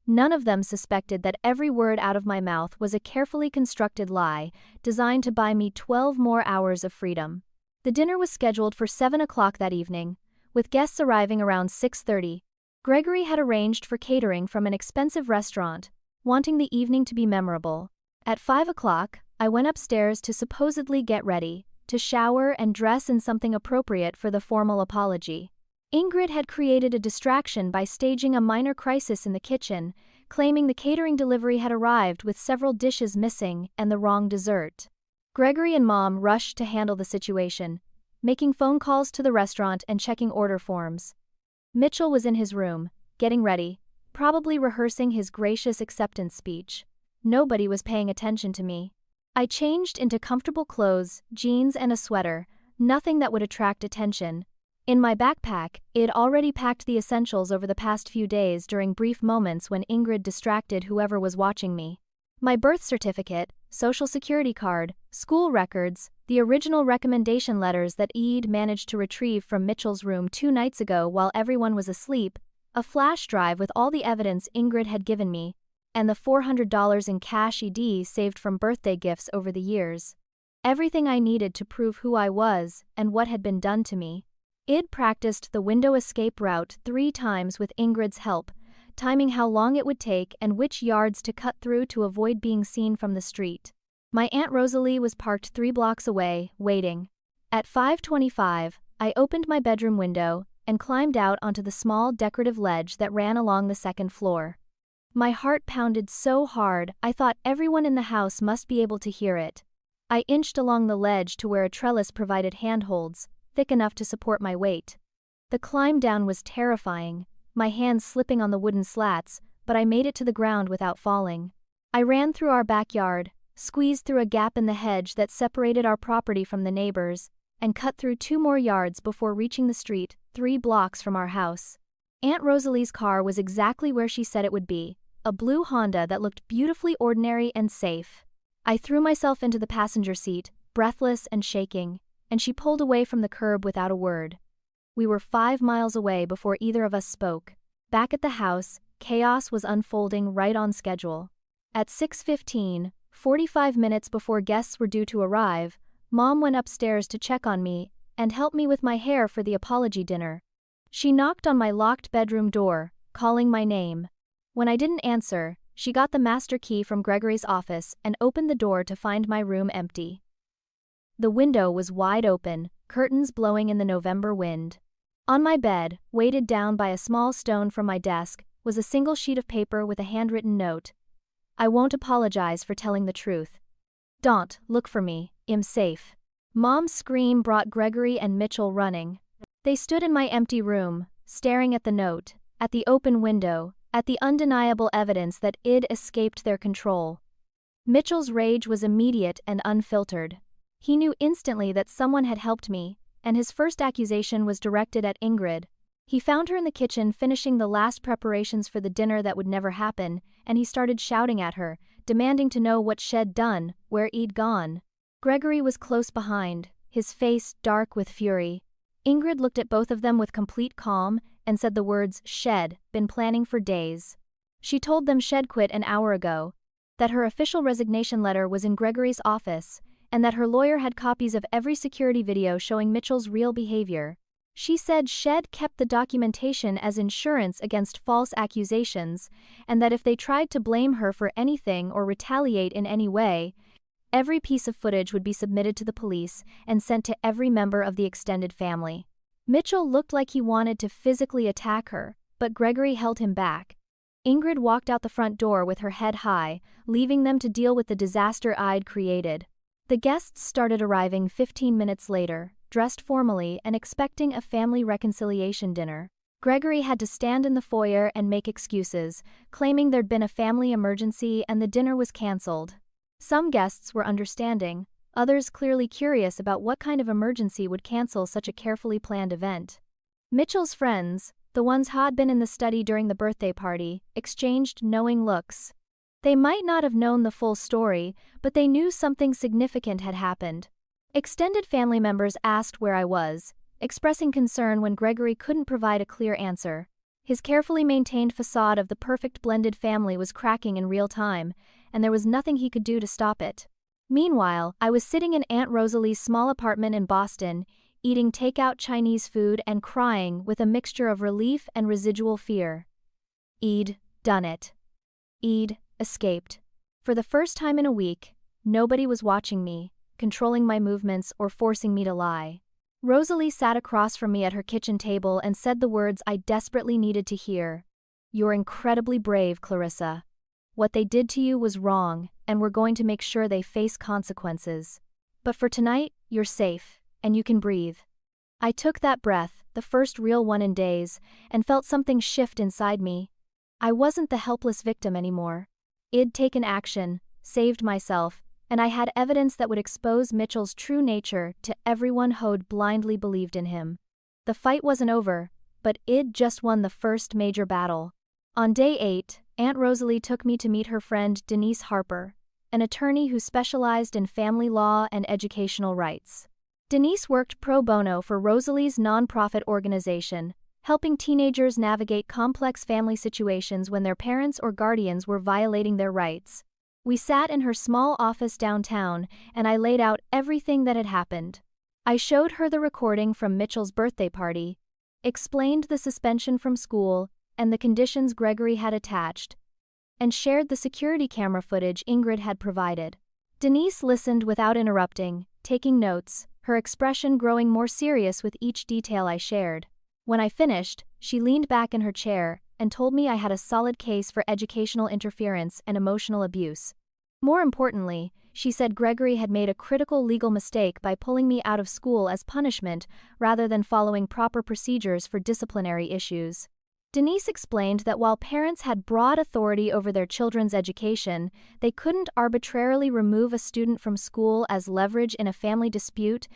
None of them suspected that every word out of my mouth was a carefully constructed lie designed to buy me 12 more hours of freedom. The dinner was scheduled for 7 o'clock that evening, with guests arriving around 6:30. Gregory had arranged for catering from an expensive restaurant, wanting the evening to be memorable. At 5 o'clock, I went upstairs to supposedly get ready, to shower and dress in something appropriate for the formal apology. Ingrid had created a distraction by staging a minor crisis in the kitchen, claiming the catering delivery had arrived with several dishes missing and the wrong dessert. Gregory and Mom rushed to handle the situation, making phone calls to the restaurant and checking order forms. Mitchell was in his room, getting ready, probably rehearsing his gracious acceptance speech. Nobody was paying attention to me. I changed into comfortable clothes, jeans and a sweater, nothing that would attract attention. In my backpack, I'd already packed the essentials over the past few days during brief moments when Ingrid distracted whoever was watching me. My birth certificate, social security card, school records, the original recommendation letters that I'd managed to retrieve from Mitchell's room 2 nights ago while everyone was asleep, a flash drive with all the evidence Ingrid had given me, and the $400 in cash I'd saved from birthday gifts over the years. Everything I needed to prove who I was and what had been done to me. I'd practiced the window escape route 3 times with Ingrid's help, timing how long it would take and which yards to cut through to avoid being seen from the street. My Aunt Rosalie was parked 3 blocks away, waiting. At 5:25, I opened my bedroom window and climbed out onto the small decorative ledge that ran along the 2nd floor. My heart pounded so hard I thought everyone in the house must be able to hear it. I inched along the ledge to where a trellis provided handholds, thick enough to support my weight. The climb down was terrifying, my hands slipping on the wooden slats, but I made it to the ground without falling. I ran through our backyard, squeezed through a gap in the hedge that separated our property from the neighbors, and cut through 2 more yards before reaching the street, 3 blocks from our house. Aunt Rosalie's car was exactly where she said it would be, a blue Honda that looked beautifully ordinary and safe. I threw myself into the passenger seat, breathless and shaking, and she pulled away from the curb without a word. We were 5 miles away before either of us spoke. Back at the house, chaos was unfolding right on schedule. At 6:15, 45 minutes before guests were due to arrive, Mom went upstairs to check on me and help me with my hair for the apology dinner. She knocked on my locked bedroom door, calling my name. When I didn't answer, she got the master key from Gregory's office and opened the door to find my room empty. The window was wide open, curtains blowing in the November wind. On my bed, weighted down by a small stone from my desk, was a single sheet of paper with a handwritten note. I won't apologize for telling the truth. Don't look for me, I'm safe. Mom's scream brought Gregory and Mitchell running. They stood in my empty room, staring at the note, at the open window, at the undeniable evidence that I'd escaped their control. Mitchell's rage was immediate and unfiltered. He knew instantly that someone had helped me, and his first accusation was directed at Ingrid. He found her in the kitchen finishing the last preparations for the dinner that would never happen, and he started shouting at her, demanding to know what she'd done, where I'd gone. Gregory was close behind, his face dark with fury. Ingrid looked at both of them with complete calm and said the words "shed" been planning for days. She told them she'd quit an hour ago. that her official resignation letter was in Gregory's office, and that her lawyer had copies of every security video showing Mitchell's real behavior. She said Shed kept the documentation as insurance against false accusations, and that if they tried to blame her for anything or retaliate in any way, every piece of footage would be submitted to the police and sent to every member of the extended family. Mitchell looked like he wanted to physically attack her, but Gregory held him back. Ingrid walked out the front door with her head high, leaving them to deal with the disaster I'd created. The guests started arriving 15 minutes later, dressed formally and expecting a family reconciliation dinner. Gregory had to stand in the foyer and make excuses, claiming there'd been a family emergency and the dinner was cancelled. Some guests were understanding, others clearly curious about what kind of emergency would cancel such a carefully planned event. Mitchell's friends, the ones who'd been in the study during the birthday party, exchanged knowing looks. They might not have known the full story, but they knew something significant had happened. Extended family members asked where I was, expressing concern when Gregory couldn't provide a clear answer. His carefully maintained facade of the perfect blended family was cracking in real time, and there was nothing he could do to stop it. Meanwhile, I was sitting in Aunt Rosalie's small apartment in Boston, eating takeout Chinese food and crying with a mixture of relief and residual fear. I'd done it. I'd escaped. For the first time in a week, nobody was watching me, controlling my movements or forcing me to lie. Rosalie sat across from me at her kitchen table and said the words I desperately needed to hear. "You're incredibly brave, Clarissa. What they did to you was wrong, and we're going to make sure they face consequences. But for tonight, you're safe, and you can breathe." I took that breath, the first real one in days, and felt something shift inside me. I wasn't the helpless victim anymore. I'd taken action, saved myself, and I had evidence that would expose Mitchell's true nature to everyone who'd blindly believed in him. The fight wasn't over, but I'd just won the first major battle. On day 8, Aunt Rosalie took me to meet her friend Denise Harper, an attorney who specialized in family law and educational rights. Denise worked pro bono for Rosalie's nonprofit organization, helping teenagers navigate complex family situations when their parents or guardians were violating their rights. We sat in her small office downtown, and I laid out everything that had happened. I showed her the recording from Mitchell's birthday party, explained the suspension from school and the conditions Gregory had attached, and shared the security camera footage Ingrid had provided. Denise listened without interrupting, taking notes, her expression growing more serious with each detail I shared. When I finished, she leaned back in her chair and told me I had a solid case for educational interference and emotional abuse. More importantly, she said Gregory had made a critical legal mistake by pulling me out of school as punishment rather than following proper procedures for disciplinary issues. Denise explained that while parents had broad authority over their children's education, they couldn't arbitrarily remove a student from school as leverage in a family dispute,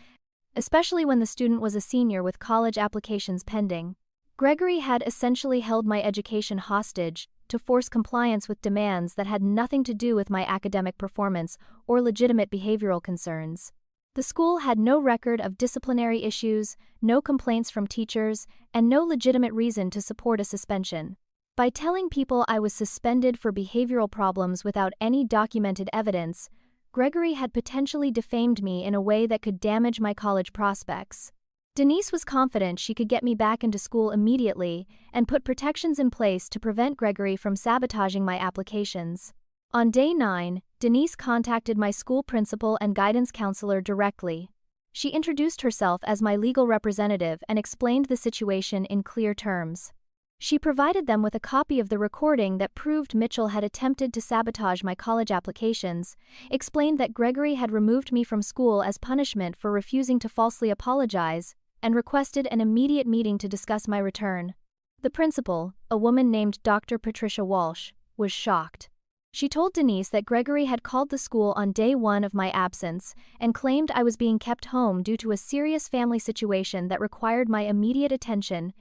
especially when the student was a senior with college applications pending. Gregory had essentially held my education hostage to force compliance with demands that had nothing to do with my academic performance or legitimate behavioral concerns. The school had no record of disciplinary issues, no complaints from teachers, and no legitimate reason to support a suspension. By telling people I was suspended for behavioral problems without any documented evidence, Gregory had potentially defamed me in a way that could damage my college prospects. Denise was confident she could get me back into school immediately and put protections in place to prevent Gregory from sabotaging my applications. On day 9, Denise contacted my school principal and guidance counselor directly. She introduced herself as my legal representative and explained the situation in clear terms. She provided them with a copy of the recording that proved Mitchell had attempted to sabotage my college applications, explained that Gregory had removed me from school as punishment for refusing to falsely apologize, and requested an immediate meeting to discuss my return. The principal, a woman named Dr. Patricia Walsh, was shocked. She told Denise that Gregory had called the school on day 1 of my absence and claimed I was being kept home due to a serious family situation that required my immediate attention,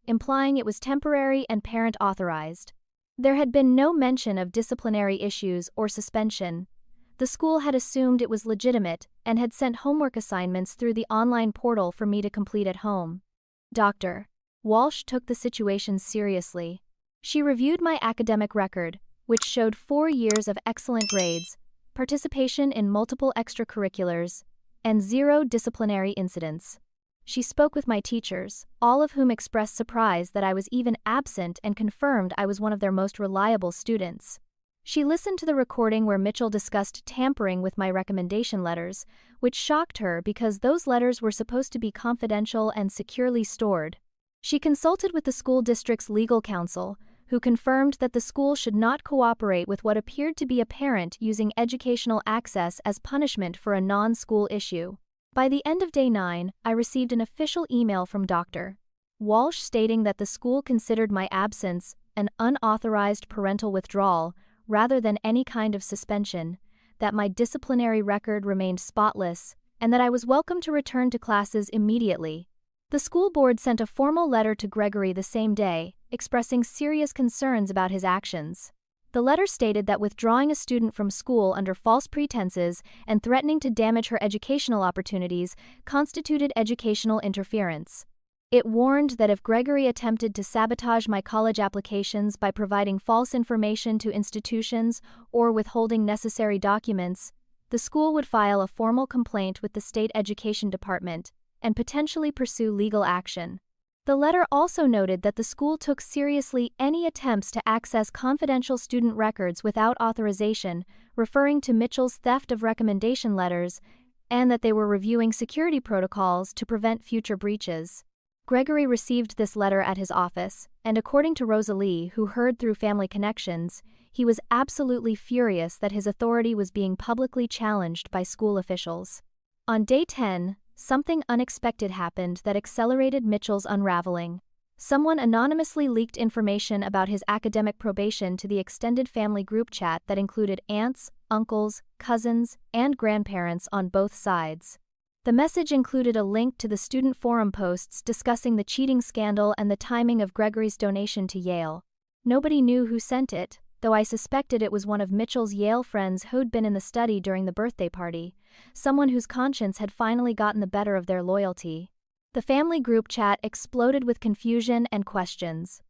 implying it was temporary and parent-authorized. There had been no mention of disciplinary issues or suspension. The school had assumed it was legitimate and had sent homework assignments through the online portal for me to complete at home. Dr. Walsh took the situation seriously. She reviewed my academic record, which showed 4 years of excellent grades, participation in multiple extracurriculars, and 0 disciplinary incidents. She spoke with my teachers, all of whom expressed surprise that I was even absent and confirmed I was one of their most reliable students. She listened to the recording where Mitchell discussed tampering with my recommendation letters, which shocked her because those letters were supposed to be confidential and securely stored. She consulted with the school district's legal counsel, who confirmed that the school should not cooperate with what appeared to be a parent using educational access as punishment for a non-school issue. By the end of day 9, I received an official email from Dr. Walsh stating that the school considered my absence an unauthorized parental withdrawal rather than any kind of suspension, that my disciplinary record remained spotless, and that I was welcome to return to classes immediately. The school board sent a formal letter to Gregory the same day, expressing serious concerns about his actions. The letter stated that withdrawing a student from school under false pretenses and threatening to damage her educational opportunities constituted educational interference. It warned that if Gregory attempted to sabotage my college applications by providing false information to institutions or withholding necessary documents, the school would file a formal complaint with the state education department and potentially pursue legal action. The letter also noted that the school took seriously any attempts to access confidential student records without authorization, referring to Mitchell's theft of recommendation letters, and that they were reviewing security protocols to prevent future breaches. Gregory received this letter at his office, and according to Rosalie, who heard through family connections, he was absolutely furious that his authority was being publicly challenged by school officials. On day 10, something unexpected happened that accelerated Mitchell's unraveling. Someone anonymously leaked information about his academic probation to the extended family group chat that included aunts, uncles, cousins, and grandparents on both sides. The message included a link to the student forum posts discussing the cheating scandal and the timing of Gregory's donation to Yale. Nobody knew who sent it, though I suspected it was one of Mitchell's Yale friends who'd been in the study during the birthday party, someone whose conscience had finally gotten the better of their loyalty. The family group chat exploded with confusion and questions.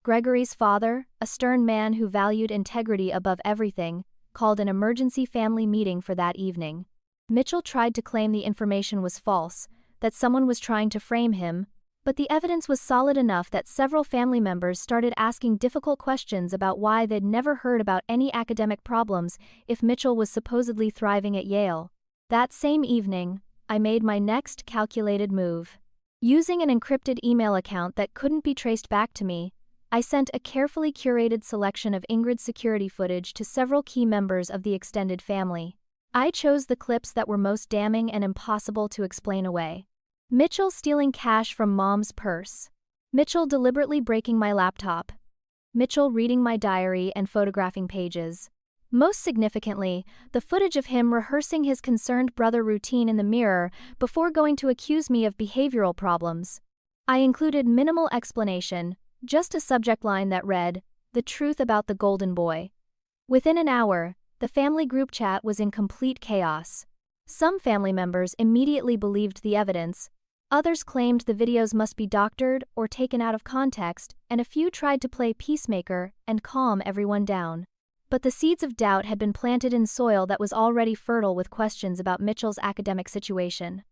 Gregory's father, a stern man who valued integrity above everything, called an emergency family meeting for that evening. Mitchell tried to claim the information was false, that someone was trying to frame him, but the evidence was solid enough that several family members started asking difficult questions about why they'd never heard about any academic problems if Mitchell was supposedly thriving at Yale. That same evening, I made my next calculated move. Using an encrypted email account that couldn't be traced back to me, I sent a carefully curated selection of Ingrid's security footage to several key members of the extended family. I chose the clips that were most damning and impossible to explain away. Mitchell stealing cash from mom's purse. Mitchell deliberately breaking my laptop. Mitchell reading my diary and photographing pages. Most significantly, the footage of him rehearsing his concerned brother routine in the mirror before going to accuse me of behavioral problems. I included minimal explanation, just a subject line that read, "The truth about the golden boy." Within an hour, the family group chat was in complete chaos. Some family members immediately believed the evidence, others claimed the videos must be doctored or taken out of context, and a few tried to play peacemaker and calm everyone down. But the seeds of doubt had been planted in soil that was already fertile with questions about Mitchell's academic situation.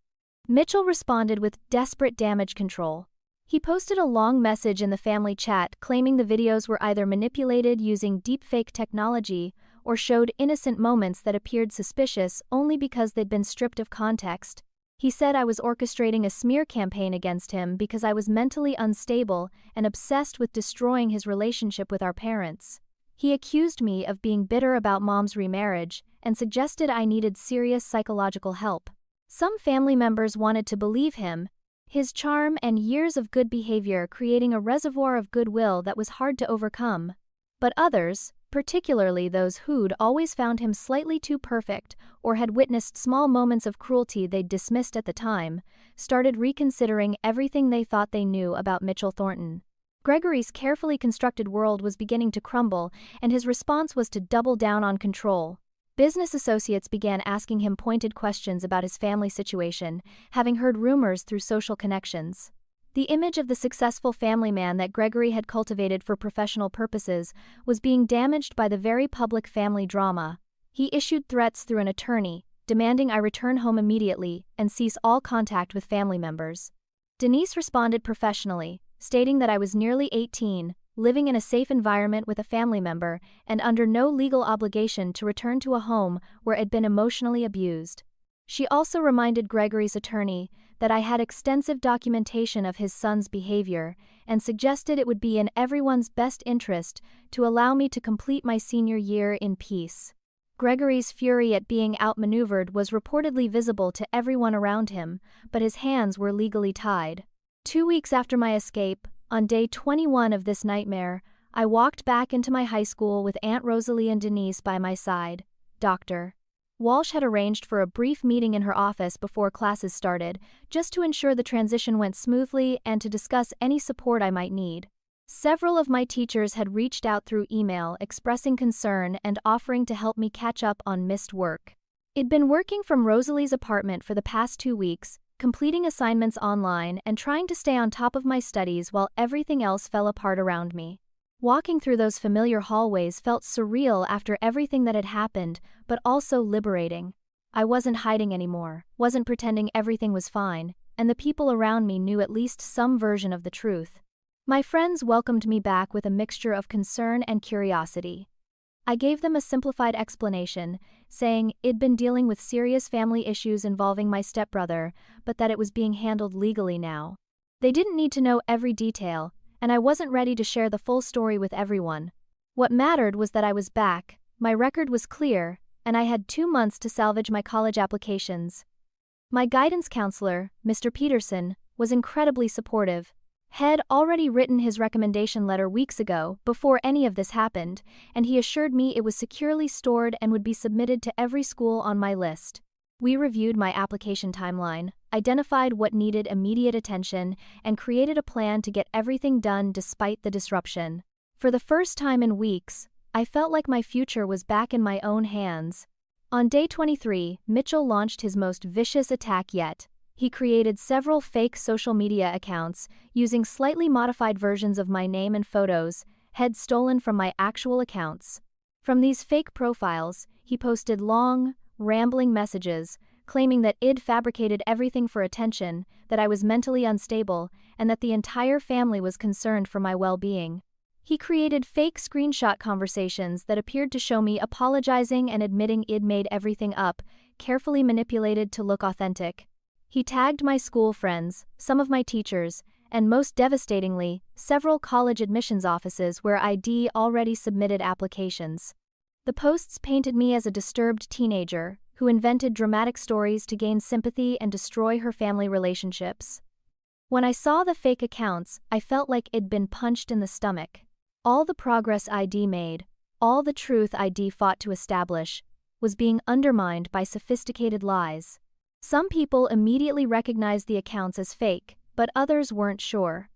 Mitchell responded with desperate damage control. He posted a long message in the family chat claiming the videos were either manipulated using deepfake technology or showed innocent moments that appeared suspicious only because they'd been stripped of context. He said I was orchestrating a smear campaign against him because I was mentally unstable and obsessed with destroying his relationship with our parents. He accused me of being bitter about mom's remarriage and suggested I needed serious psychological help. Some family members wanted to believe him, his charm and years of good behavior creating a reservoir of goodwill that was hard to overcome. But others, particularly those who'd always found him slightly too perfect or had witnessed small moments of cruelty they'd dismissed at the time, started reconsidering everything they thought they knew about Mitchell Thornton. Gregory's carefully constructed world was beginning to crumble, and his response was to double down on control. Business associates began asking him pointed questions about his family situation, having heard rumors through social connections. The image of the successful family man that Gregory had cultivated for professional purposes was being damaged by the very public family drama. He issued threats through an attorney, demanding I return home immediately and cease all contact with family members. Denise responded professionally, stating that I was nearly 18, living in a safe environment with a family member, and under no legal obligation to return to a home where I'd been emotionally abused. She also reminded Gregory's attorney that I had extensive documentation of his son's behavior and suggested it would be in everyone's best interest to allow me to complete my senior year in peace. Gregory's fury at being outmaneuvered was reportedly visible to everyone around him, but his hands were legally tied. 2 weeks after my escape, on day 21 of this nightmare, I walked back into my high school with Aunt Rosalie and Denise by my side. Dr. Walsh had arranged for a brief meeting in her office before classes started, just to ensure the transition went smoothly and to discuss any support I might need. Several of my teachers had reached out through email expressing concern and offering to help me catch up on missed work. I'd been working from Rosalie's apartment for the past 2 weeks, completing assignments online and trying to stay on top of my studies while everything else fell apart around me. Walking through those familiar hallways felt surreal after everything that had happened, but also liberating. I wasn't hiding anymore, wasn't pretending everything was fine, and the people around me knew at least some version of the truth. My friends welcomed me back with a mixture of concern and curiosity. I gave them a simplified explanation, saying I'd been dealing with serious family issues involving my stepbrother, but that it was being handled legally now. They didn't need to know every detail, and I wasn't ready to share the full story with everyone. What mattered was that I was back, my record was clear, and I had 2 months to salvage my college applications. My guidance counselor, Mr. Peterson, was incredibly supportive. Had already written his recommendation letter weeks ago, before any of this happened, and he assured me it was securely stored and would be submitted to every school on my list. We reviewed my application timeline, identified what needed immediate attention, and created a plan to get everything done despite the disruption. For the first time in weeks, I felt like my future was back in my own hands. On day 23, Mitchell launched his most vicious attack yet. He created several fake social media accounts, using slightly modified versions of my name and photos, had stolen from my actual accounts. From these fake profiles, he posted long, rambling messages, claiming that I'd fabricated everything for attention, that I was mentally unstable, and that the entire family was concerned for my well-being. He created fake screenshot conversations that appeared to show me apologizing and admitting I'd made everything up, carefully manipulated to look authentic. He tagged my school friends, some of my teachers, and most devastatingly, several college admissions offices where I'd already submitted applications. The posts painted me as a disturbed teenager who invented dramatic stories to gain sympathy and destroy her family relationships. When I saw the fake accounts, I felt like I'd been punched in the stomach. All the progress I'd made, all the truth I'd fought to establish, was being undermined by sophisticated lies. Some people immediately recognized the accounts as fake, but others weren't sure.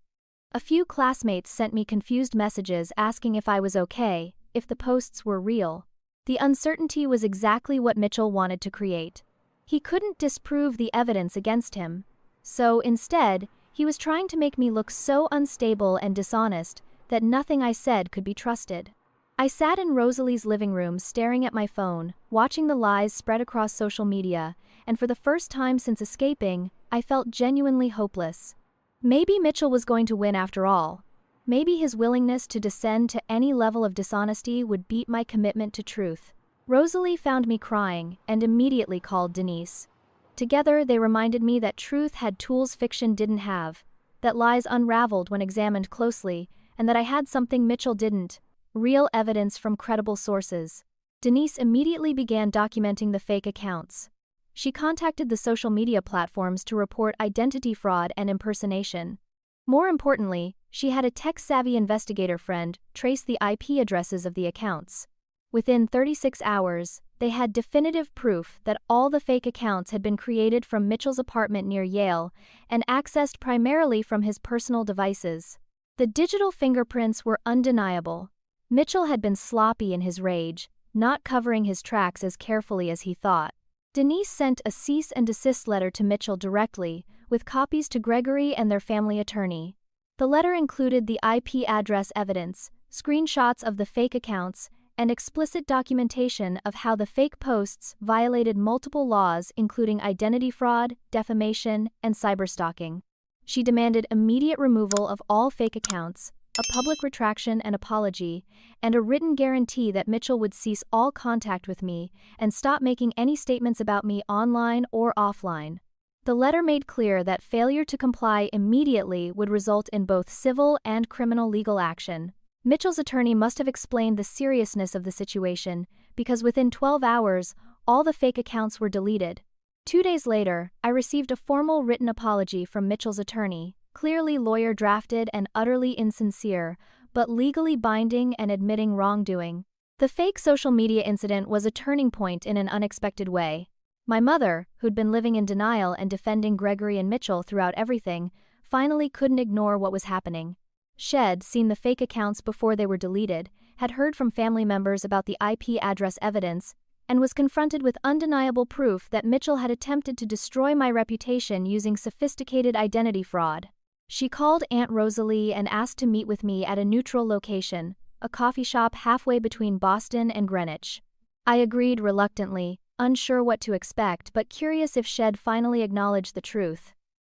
A few classmates sent me confused messages asking if I was okay, if the posts were real. The uncertainty was exactly what Mitchell wanted to create. He couldn't disprove the evidence against him. So, instead, he was trying to make me look so unstable and dishonest that nothing I said could be trusted. I sat in Rosalie's living room staring at my phone, watching the lies spread across social media, and for the first time since escaping, I felt genuinely hopeless. Maybe Mitchell was going to win after all. Maybe his willingness to descend to any level of dishonesty would beat my commitment to truth. Rosalie found me crying and immediately called Denise. Together, they reminded me that truth had tools fiction didn't have, that lies unraveled when examined closely, and that I had something Mitchell didn't: real evidence from credible sources. Denise immediately began documenting the fake accounts. She contacted the social media platforms to report identity fraud and impersonation. More importantly, she had a tech-savvy investigator friend trace the IP addresses of the accounts. Within 36 hours, they had definitive proof that all the fake accounts had been created from Mitchell's apartment near Yale and accessed primarily from his personal devices. The digital fingerprints were undeniable. Mitchell had been sloppy in his rage, not covering his tracks as carefully as he thought. Denise sent a cease and desist letter to Mitchell directly, with copies to Gregory and their family attorney. The letter included the IP address evidence, screenshots of the fake accounts, and explicit documentation of how the fake posts violated multiple laws including identity fraud, defamation, and cyberstalking. She demanded immediate removal of all fake accounts, a public retraction and apology, and a written guarantee that Mitchell would cease all contact with me and stop making any statements about me online or offline. The letter made clear that failure to comply immediately would result in both civil and criminal legal action. Mitchell's attorney must have explained the seriousness of the situation, because within 12 hours, all the fake accounts were deleted. 2 days later, I received a formal written apology from Mitchell's attorney, clearly lawyer-drafted and utterly insincere, but legally binding and admitting wrongdoing. The fake social media incident was a turning point in an unexpected way. My mother, who'd been living in denial and defending Gregory and Mitchell throughout everything, finally couldn't ignore what was happening. She'd seen the fake accounts before they were deleted, had heard from family members about the IP address evidence, and was confronted with undeniable proof that Mitchell had attempted to destroy my reputation using sophisticated identity fraud. She called Aunt Rosalie and asked to meet with me at a neutral location, a coffee shop halfway between Boston and Greenwich. I agreed reluctantly, unsure what to expect but curious if she'd finally acknowledged the truth.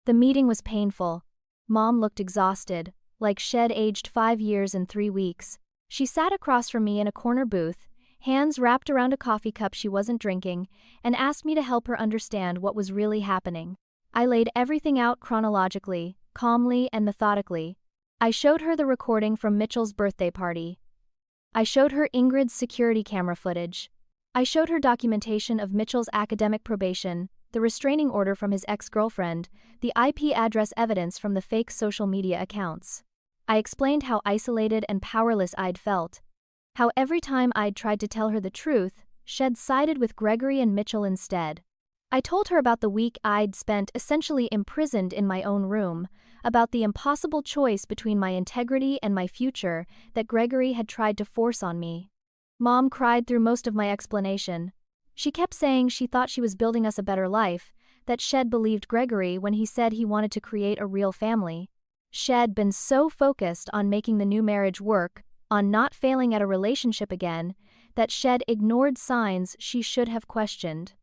The meeting was painful. Mom looked exhausted, like she'd aged 5 years and 3 weeks. She sat across from me in a corner booth, hands wrapped around a coffee cup she wasn't drinking, and asked me to help her understand what was really happening. I laid everything out chronologically, calmly and methodically. I showed her the recording from Mitchell's birthday party. I showed her Ingrid's security camera footage. I showed her documentation of Mitchell's academic probation, the restraining order from his ex-girlfriend, the IP address evidence from the fake social media accounts. I explained how isolated and powerless I'd felt, how every time I'd tried to tell her the truth, she'd sided with Gregory and Mitchell instead. I told her about the week I'd spent essentially imprisoned in my own room, about the impossible choice between my integrity and my future that Gregory had tried to force on me. Mom cried through most of my explanation. She kept saying she thought she was building us a better life, that she'd believed Gregory when he said he wanted to create a real family. She'd been so focused on making the new marriage work, on not failing at a relationship again, that she'd ignored signs she should have questioned.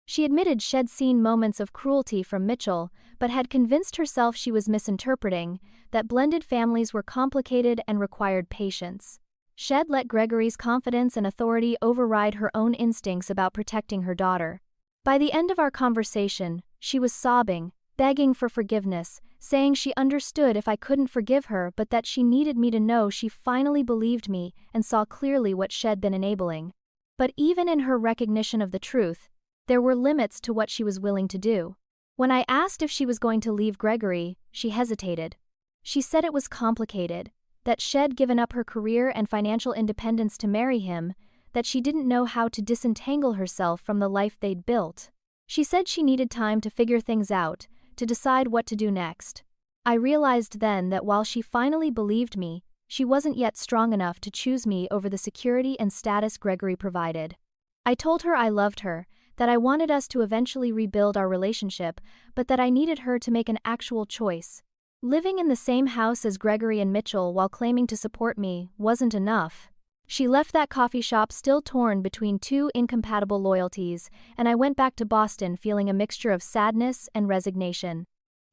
She admitted she'd seen moments of cruelty from Mitchell, but had convinced herself she was misinterpreting, that blended families were complicated and required patience. She'd let Gregory's confidence and authority override her own instincts about protecting her daughter. By the end of our conversation, she was sobbing, begging for forgiveness, saying she understood if I couldn't forgive her but that she needed me to know she finally believed me and saw clearly what she'd been enabling. But even in her recognition of the truth, there were limits to what she was willing to do. When I asked if she was going to leave Gregory, she hesitated. She said it was complicated, that she'd given up her career and financial independence to marry him, that she didn't know how to disentangle herself from the life they'd built. She said she needed time to figure things out, to decide what to do next. I realized then that while she finally believed me, she wasn't yet strong enough to choose me over the security and status Gregory provided. I told her I loved her, that I wanted us to eventually rebuild our relationship, but that I needed her to make an actual choice. Living in the same house as Gregory and Mitchell while claiming to support me wasn't enough. She left that coffee shop still torn between two incompatible loyalties, and I went back to Boston feeling a mixture of sadness and resignation.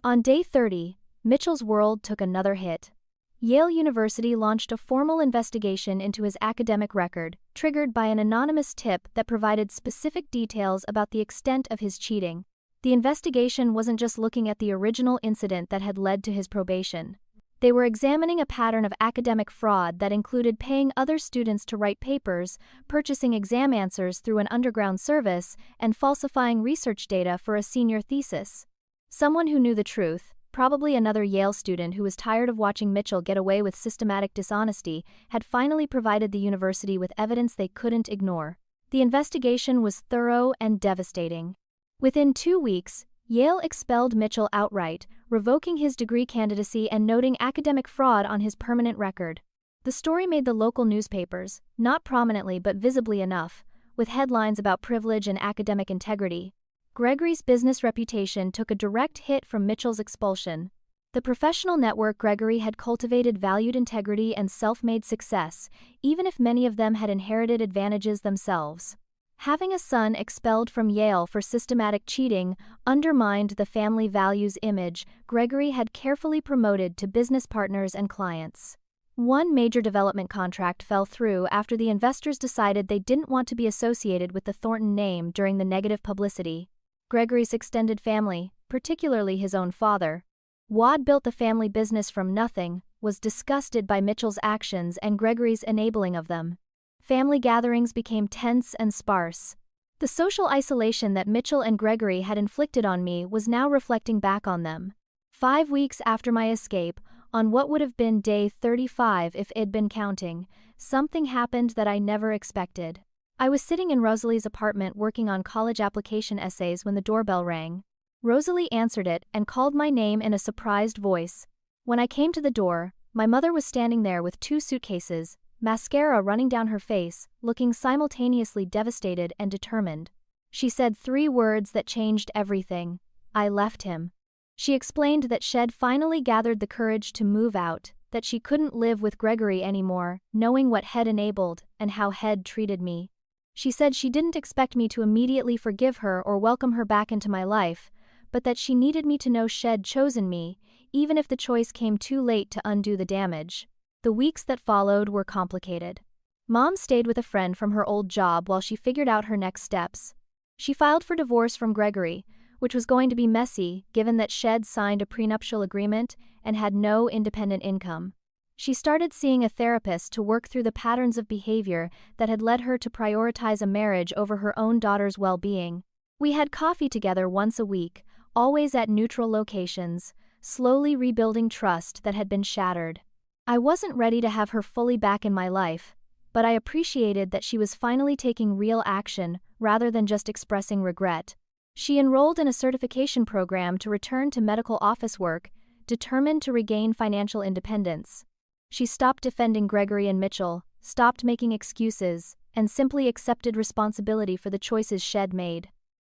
On day 30, Mitchell's world took another hit. Yale University launched a formal investigation into his academic record, triggered by an anonymous tip that provided specific details about the extent of his cheating. The investigation wasn't just looking at the original incident that had led to his probation. They were examining a pattern of academic fraud that included paying other students to write papers, purchasing exam answers through an underground service, and falsifying research data for a senior thesis. Someone who knew the truth, probably another Yale student who was tired of watching Mitchell get away with systematic dishonesty, had finally provided the university with evidence they couldn't ignore. The investigation was thorough and devastating. Within 2 weeks, Yale expelled Mitchell outright, revoking his degree candidacy and noting academic fraud on his permanent record. The story made the local newspapers, not prominently but visibly enough, with headlines about privilege and academic integrity. Gregory's business reputation took a direct hit from Mitchell's expulsion. The professional network Gregory had cultivated valued integrity and self-made success, even if many of them had inherited advantages themselves. Having a son expelled from Yale for systematic cheating undermined the family values image Gregory had carefully promoted to business partners and clients. One major development contract fell through after the investors decided they didn't want to be associated with the Thornton name during the negative publicity. Gregory's extended family, particularly his own father, Wad built the family business from nothing, was disgusted by Mitchell's actions and Gregory's enabling of them. Family gatherings became tense and sparse. The social isolation that Mitchell and Gregory had inflicted on me was now reflecting back on them. 5 weeks after my escape, on what would have been day 35 if I'd been counting, something happened that I never expected. I was sitting in Rosalie's apartment working on college application essays when the doorbell rang. Rosalie answered it and called my name in a surprised voice. When I came to the door, my mother was standing there with 2 suitcases, mascara running down her face, looking simultaneously devastated and determined. She said 3 words that changed everything. I left him. She explained that she'd finally gathered the courage to move out, that she couldn't live with Gregory anymore, knowing what he'd enabled and how he'd treated me. She said she didn't expect me to immediately forgive her or welcome her back into my life, but that she needed me to know she'd chosen me, even if the choice came too late to undo the damage. The weeks that followed were complicated. Mom stayed with a friend from her old job while she figured out her next steps. She filed for divorce from Gregory, which was going to be messy given that she'd signed a prenuptial agreement and had no independent income. She started seeing a therapist to work through the patterns of behavior that had led her to prioritize a marriage over her own daughter's well-being. We had coffee together once a week, always at neutral locations, slowly rebuilding trust that had been shattered. I wasn't ready to have her fully back in my life, but I appreciated that she was finally taking real action rather than just expressing regret. She enrolled in a certification program to return to medical office work, determined to regain financial independence. She stopped defending Gregory and Mitchell, stopped making excuses, and simply accepted responsibility for the choices she'd made.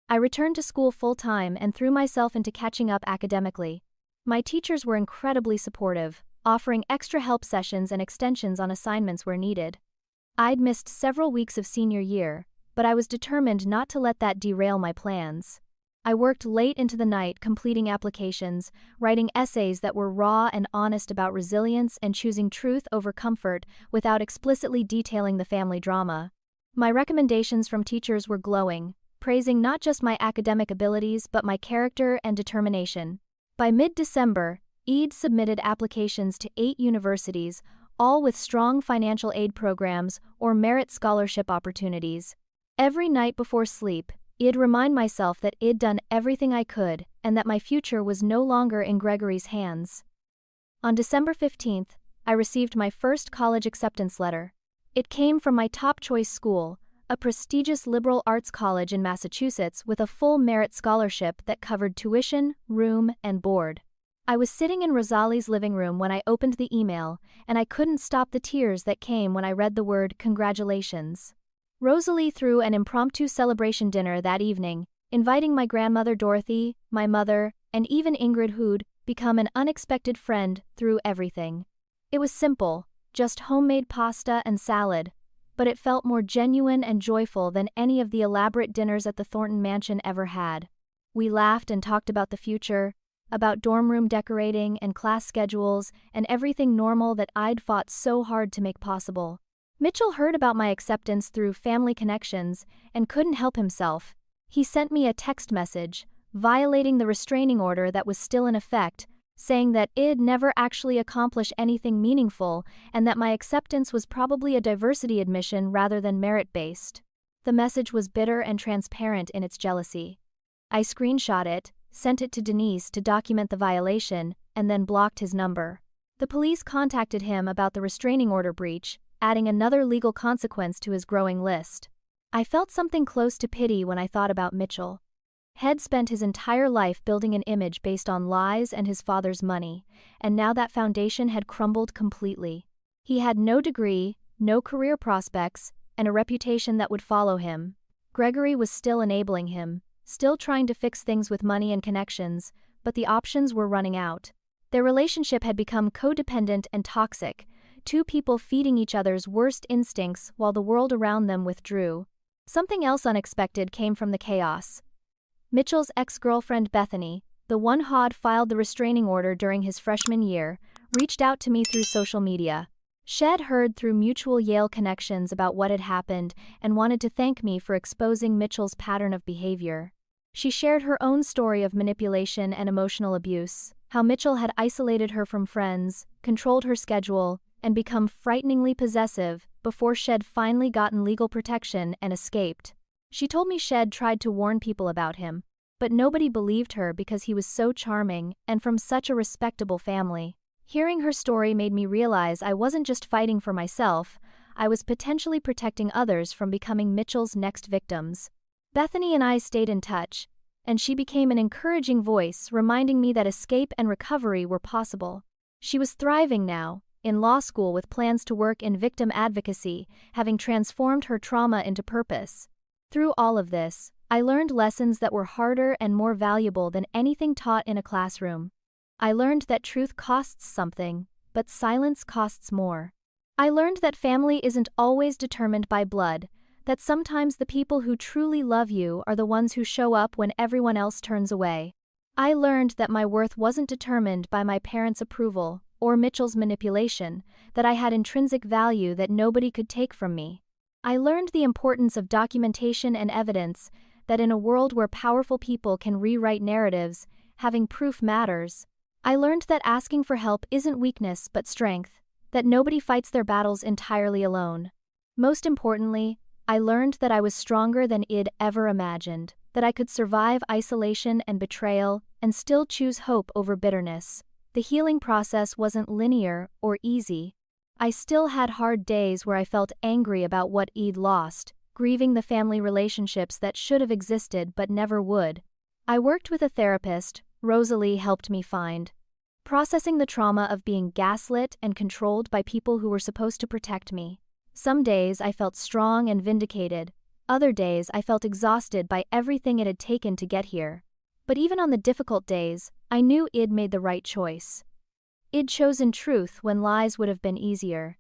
I returned to school full-time and threw myself into catching up academically. My teachers were incredibly supportive, offering extra help sessions and extensions on assignments where needed. I'd missed several weeks of senior year, but I was determined not to let that derail my plans. I worked late into the night completing applications, writing essays that were raw and honest about resilience and choosing truth over comfort without explicitly detailing the family drama. My recommendations from teachers were glowing, praising not just my academic abilities but my character and determination. By mid-December, I'd submitted applications to 8 universities, all with strong financial aid programs or merit scholarship opportunities. Every night before sleep, I'd remind myself that I'd done everything I could and that my future was no longer in Gregory's hands. On December 15th, I received my first college acceptance letter. It came from my top choice school, a prestigious liberal arts college in Massachusetts with a full merit scholarship that covered tuition, room, and board. I was sitting in Rosalie's living room when I opened the email, and I couldn't stop the tears that came when I read the word congratulations. Rosalie threw an impromptu celebration dinner that evening, inviting my grandmother Dorothy, my mother, and even Ingrid who'd become an unexpected friend through everything. It was simple, just homemade pasta and salad, but it felt more genuine and joyful than any of the elaborate dinners at the Thornton mansion ever had. We laughed and talked about the future, about dorm room decorating and class schedules and everything normal that I'd fought so hard to make possible. Mitchell heard about my acceptance through family connections and couldn't help himself. He sent me a text message, violating the restraining order that was still in effect, saying that I'd never actually accomplish anything meaningful and that my acceptance was probably a diversity admission rather than merit-based. The message was bitter and transparent in its jealousy. I screenshot it, sent it to Denise to document the violation, and then blocked his number. The police contacted him about the restraining order breach, adding another legal consequence to his growing list. I felt something close to pity when I thought about Mitchell. He'd spent his entire life building an image based on lies and his father's money, and now that foundation had crumbled completely. He had no degree, no career prospects, and a reputation that would follow him. Gregory was still enabling him, still trying to fix things with money and connections, but the options were running out. Their relationship had become codependent and toxic, two people feeding each other's worst instincts while the world around them withdrew. Something else unexpected came from the chaos. Mitchell's ex-girlfriend Bethany, the one who'd filed the restraining order during his freshman year, reached out to me through social media. She'd heard through mutual Yale connections about what had happened and wanted to thank me for exposing Mitchell's pattern of behavior. She shared her own story of manipulation and emotional abuse, how Mitchell had isolated her from friends, controlled her schedule, and become frighteningly possessive before she'd finally gotten legal protection and escaped. She told me she'd tried to warn people about him, but nobody believed her because he was so charming and from such a respectable family. Hearing her story made me realize I wasn't just fighting for myself, I was potentially protecting others from becoming Mitchell's next victims. Bethany and I stayed in touch, and she became an encouraging voice reminding me that escape and recovery were possible. She was thriving now, in law school with plans to work in victim advocacy, having transformed her trauma into purpose. Through all of this, I learned lessons that were harder and more valuable than anything taught in a classroom. I learned that truth costs something, but silence costs more. I learned that family isn't always determined by blood, that sometimes the people who truly love you are the ones who show up when everyone else turns away. I learned that my worth wasn't determined by my parents' approval or Mitchell's manipulation, that I had intrinsic value that nobody could take from me. I learned the importance of documentation and evidence, that in a world where powerful people can rewrite narratives, having proof matters. I learned that asking for help isn't weakness but strength, that nobody fights their battles entirely alone. Most importantly, I learned that I was stronger than I'd ever imagined, that I could survive isolation and betrayal and still choose hope over bitterness. The healing process wasn't linear or easy. I still had hard days where I felt angry about what I'd lost, grieving the family relationships that should have existed but never would. I worked with a therapist. Rosalie helped me find. Processing the trauma of being gaslit and controlled by people who were supposed to protect me. Some days I felt strong and vindicated. Other days I felt exhausted by everything it had taken to get here. But even on the difficult days, I knew I'd made the right choice. I'd chosen truth when lies would have been easier.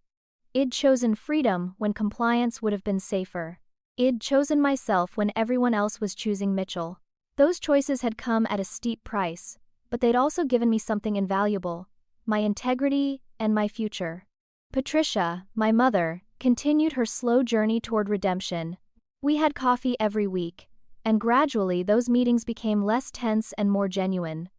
I'd chosen freedom when compliance would have been safer. I'd chosen myself when everyone else was choosing Mitchell. Those choices had come at a steep price, but they'd also given me something invaluable: my integrity and my future. Patricia, my mother, continued her slow journey toward redemption. We had coffee every week, and gradually those meetings became less tense and more genuine.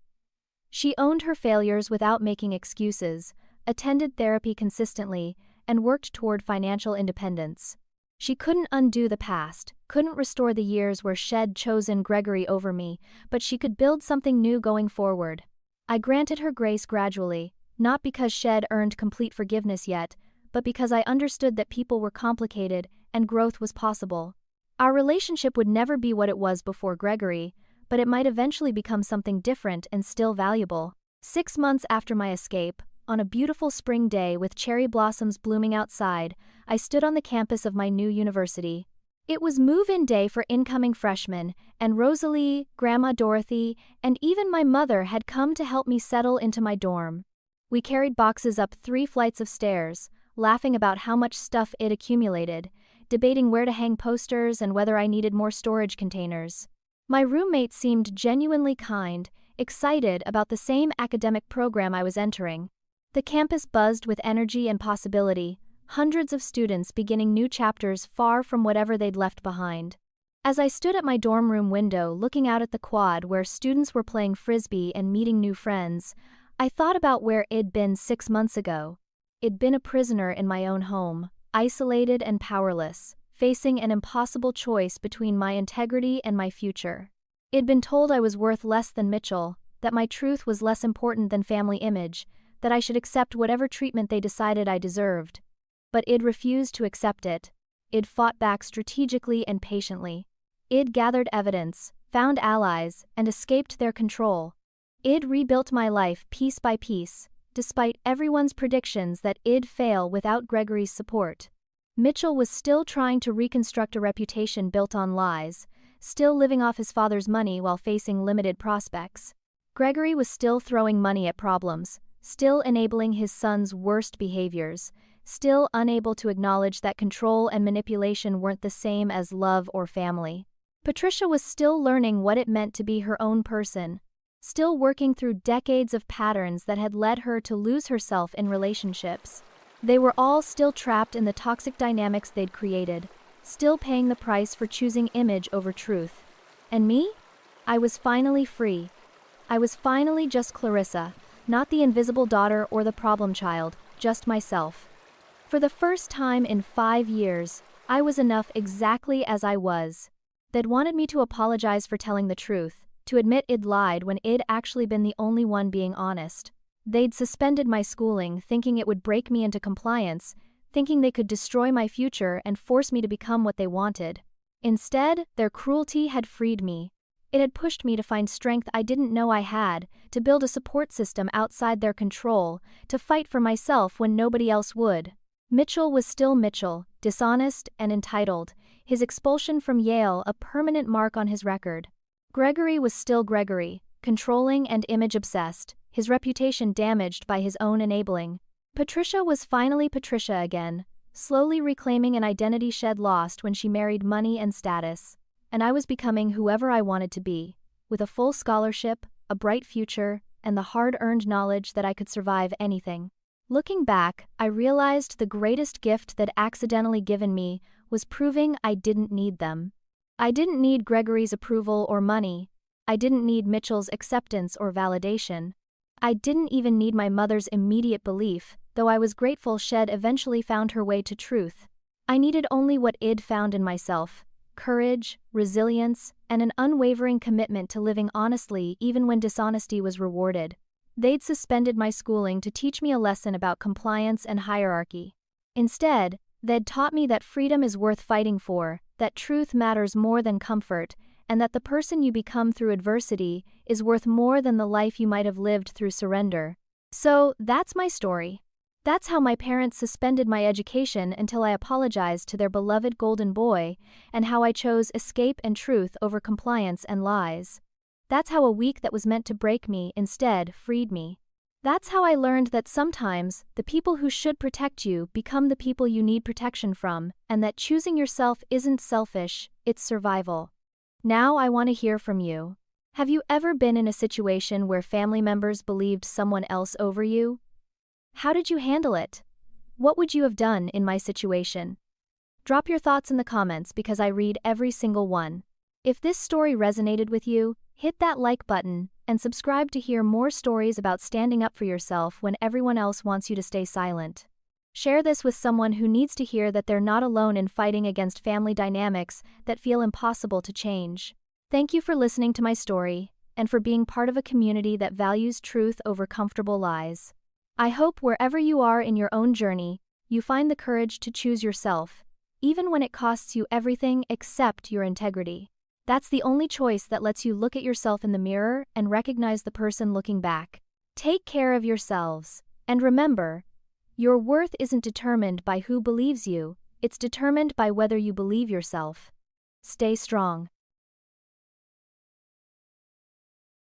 She owned her failures without making excuses, attended therapy consistently, and worked toward financial independence. She couldn't undo the past, couldn't restore the years where she'd chosen Gregory over me, but she could build something new going forward. I granted her grace gradually, not because she'd earned complete forgiveness yet, but because I understood that people were complicated and growth was possible. Our relationship would never be what it was before Gregory, but it might eventually become something different and still valuable. 6 months after my escape, on a beautiful spring day with cherry blossoms blooming outside, I stood on the campus of my new university. It was move-in day for incoming freshmen, and Rosalie, Grandma Dorothy, and even my mother had come to help me settle into my dorm. We carried boxes up 3 flights of stairs, laughing about how much stuff it accumulated, debating where to hang posters and whether I needed more storage containers. My roommate seemed genuinely kind, excited about the same academic program I was entering. The campus buzzed with energy and possibility, hundreds of students beginning new chapters far from whatever they'd left behind. As I stood at my dorm room window looking out at the quad where students were playing frisbee and meeting new friends, I thought about where I'd been 6 months ago. I'd been a prisoner in my own home, isolated and powerless, facing an impossible choice between my integrity and my future. I'd been told I was worth less than Mitchell, that my truth was less important than family image, that I should accept whatever treatment they decided I deserved. But I'd refused to accept it. I'd fought back strategically and patiently. I'd gathered evidence, found allies, and escaped their control. I'd rebuilt my life piece by piece, despite everyone's predictions that I'd fail without Gregory's support. Mitchell was still trying to reconstruct a reputation built on lies, still living off his father's money while facing limited prospects. Gregory was still throwing money at problems, still enabling his son's worst behaviors, still unable to acknowledge that control and manipulation weren't the same as love or family. Patricia was still learning what it meant to be her own person, still working through decades of patterns that had led her to lose herself in relationships. They were all still trapped in the toxic dynamics they'd created, still paying the price for choosing image over truth. And me? I was finally free. I was finally just Clarissa, not the invisible daughter or the problem child, just myself. For the first time in 5 years, I was enough exactly as I was. They'd wanted me to apologize for telling the truth, to admit I'd lied when I'd actually been the only one being honest. They'd suspended my schooling, thinking it would break me into compliance, thinking they could destroy my future and force me to become what they wanted. Instead, their cruelty had freed me. It had pushed me to find strength I didn't know I had, to build a support system outside their control, to fight for myself when nobody else would. Mitchell was still Mitchell, dishonest and entitled, his expulsion from Yale a permanent mark on his record. Gregory was still Gregory, controlling and image-obsessed, his reputation damaged by his own enabling. Patricia was finally Patricia again, slowly reclaiming an identity she'd lost when she married money and status. And I was becoming whoever I wanted to be, with a full scholarship, a bright future, and the hard-earned knowledge that I could survive anything. Looking back, I realized the greatest gift they'd accidentally given me was proving I didn't need them. I didn't need Gregory's approval or money. I didn't need Mitchell's acceptance or validation. I didn't even need my mother's immediate belief, though I was grateful she'd eventually found her way to truth. I needed only what I'd found in myself: courage, resilience, and an unwavering commitment to living honestly even when dishonesty was rewarded. They'd suspended my schooling to teach me a lesson about compliance and hierarchy. Instead, they'd taught me that freedom is worth fighting for, that truth matters more than comfort, and that the person you become through adversity is worth more than the life you might have lived through surrender. So, that's my story. That's how my parents suspended my education until I apologized to their beloved golden boy, and how I chose escape and truth over compliance and lies. That's how a week that was meant to break me instead freed me. That's how I learned that sometimes the people who should protect you become the people you need protection from, and that choosing yourself isn't selfish, it's survival. Now I want to hear from you. Have you ever been in a situation where family members believed someone else over you? How did you handle it? What would you have done in my situation? Drop your thoughts in the comments because I read every single one. If this story resonated with you, hit that like button and subscribe to hear more stories about standing up for yourself when everyone else wants you to stay silent. Share this with someone who needs to hear that they're not alone in fighting against family dynamics that feel impossible to change. Thank you for listening to my story and for being part of a community that values truth over comfortable lies. I hope wherever you are in your own journey, you find the courage to choose yourself, even when it costs you everything except your integrity. That's the only choice that lets you look at yourself in the mirror and recognize the person looking back. Take care of yourselves, and remember, your worth isn't determined by who believes you, it's determined by whether you believe yourself. Stay strong.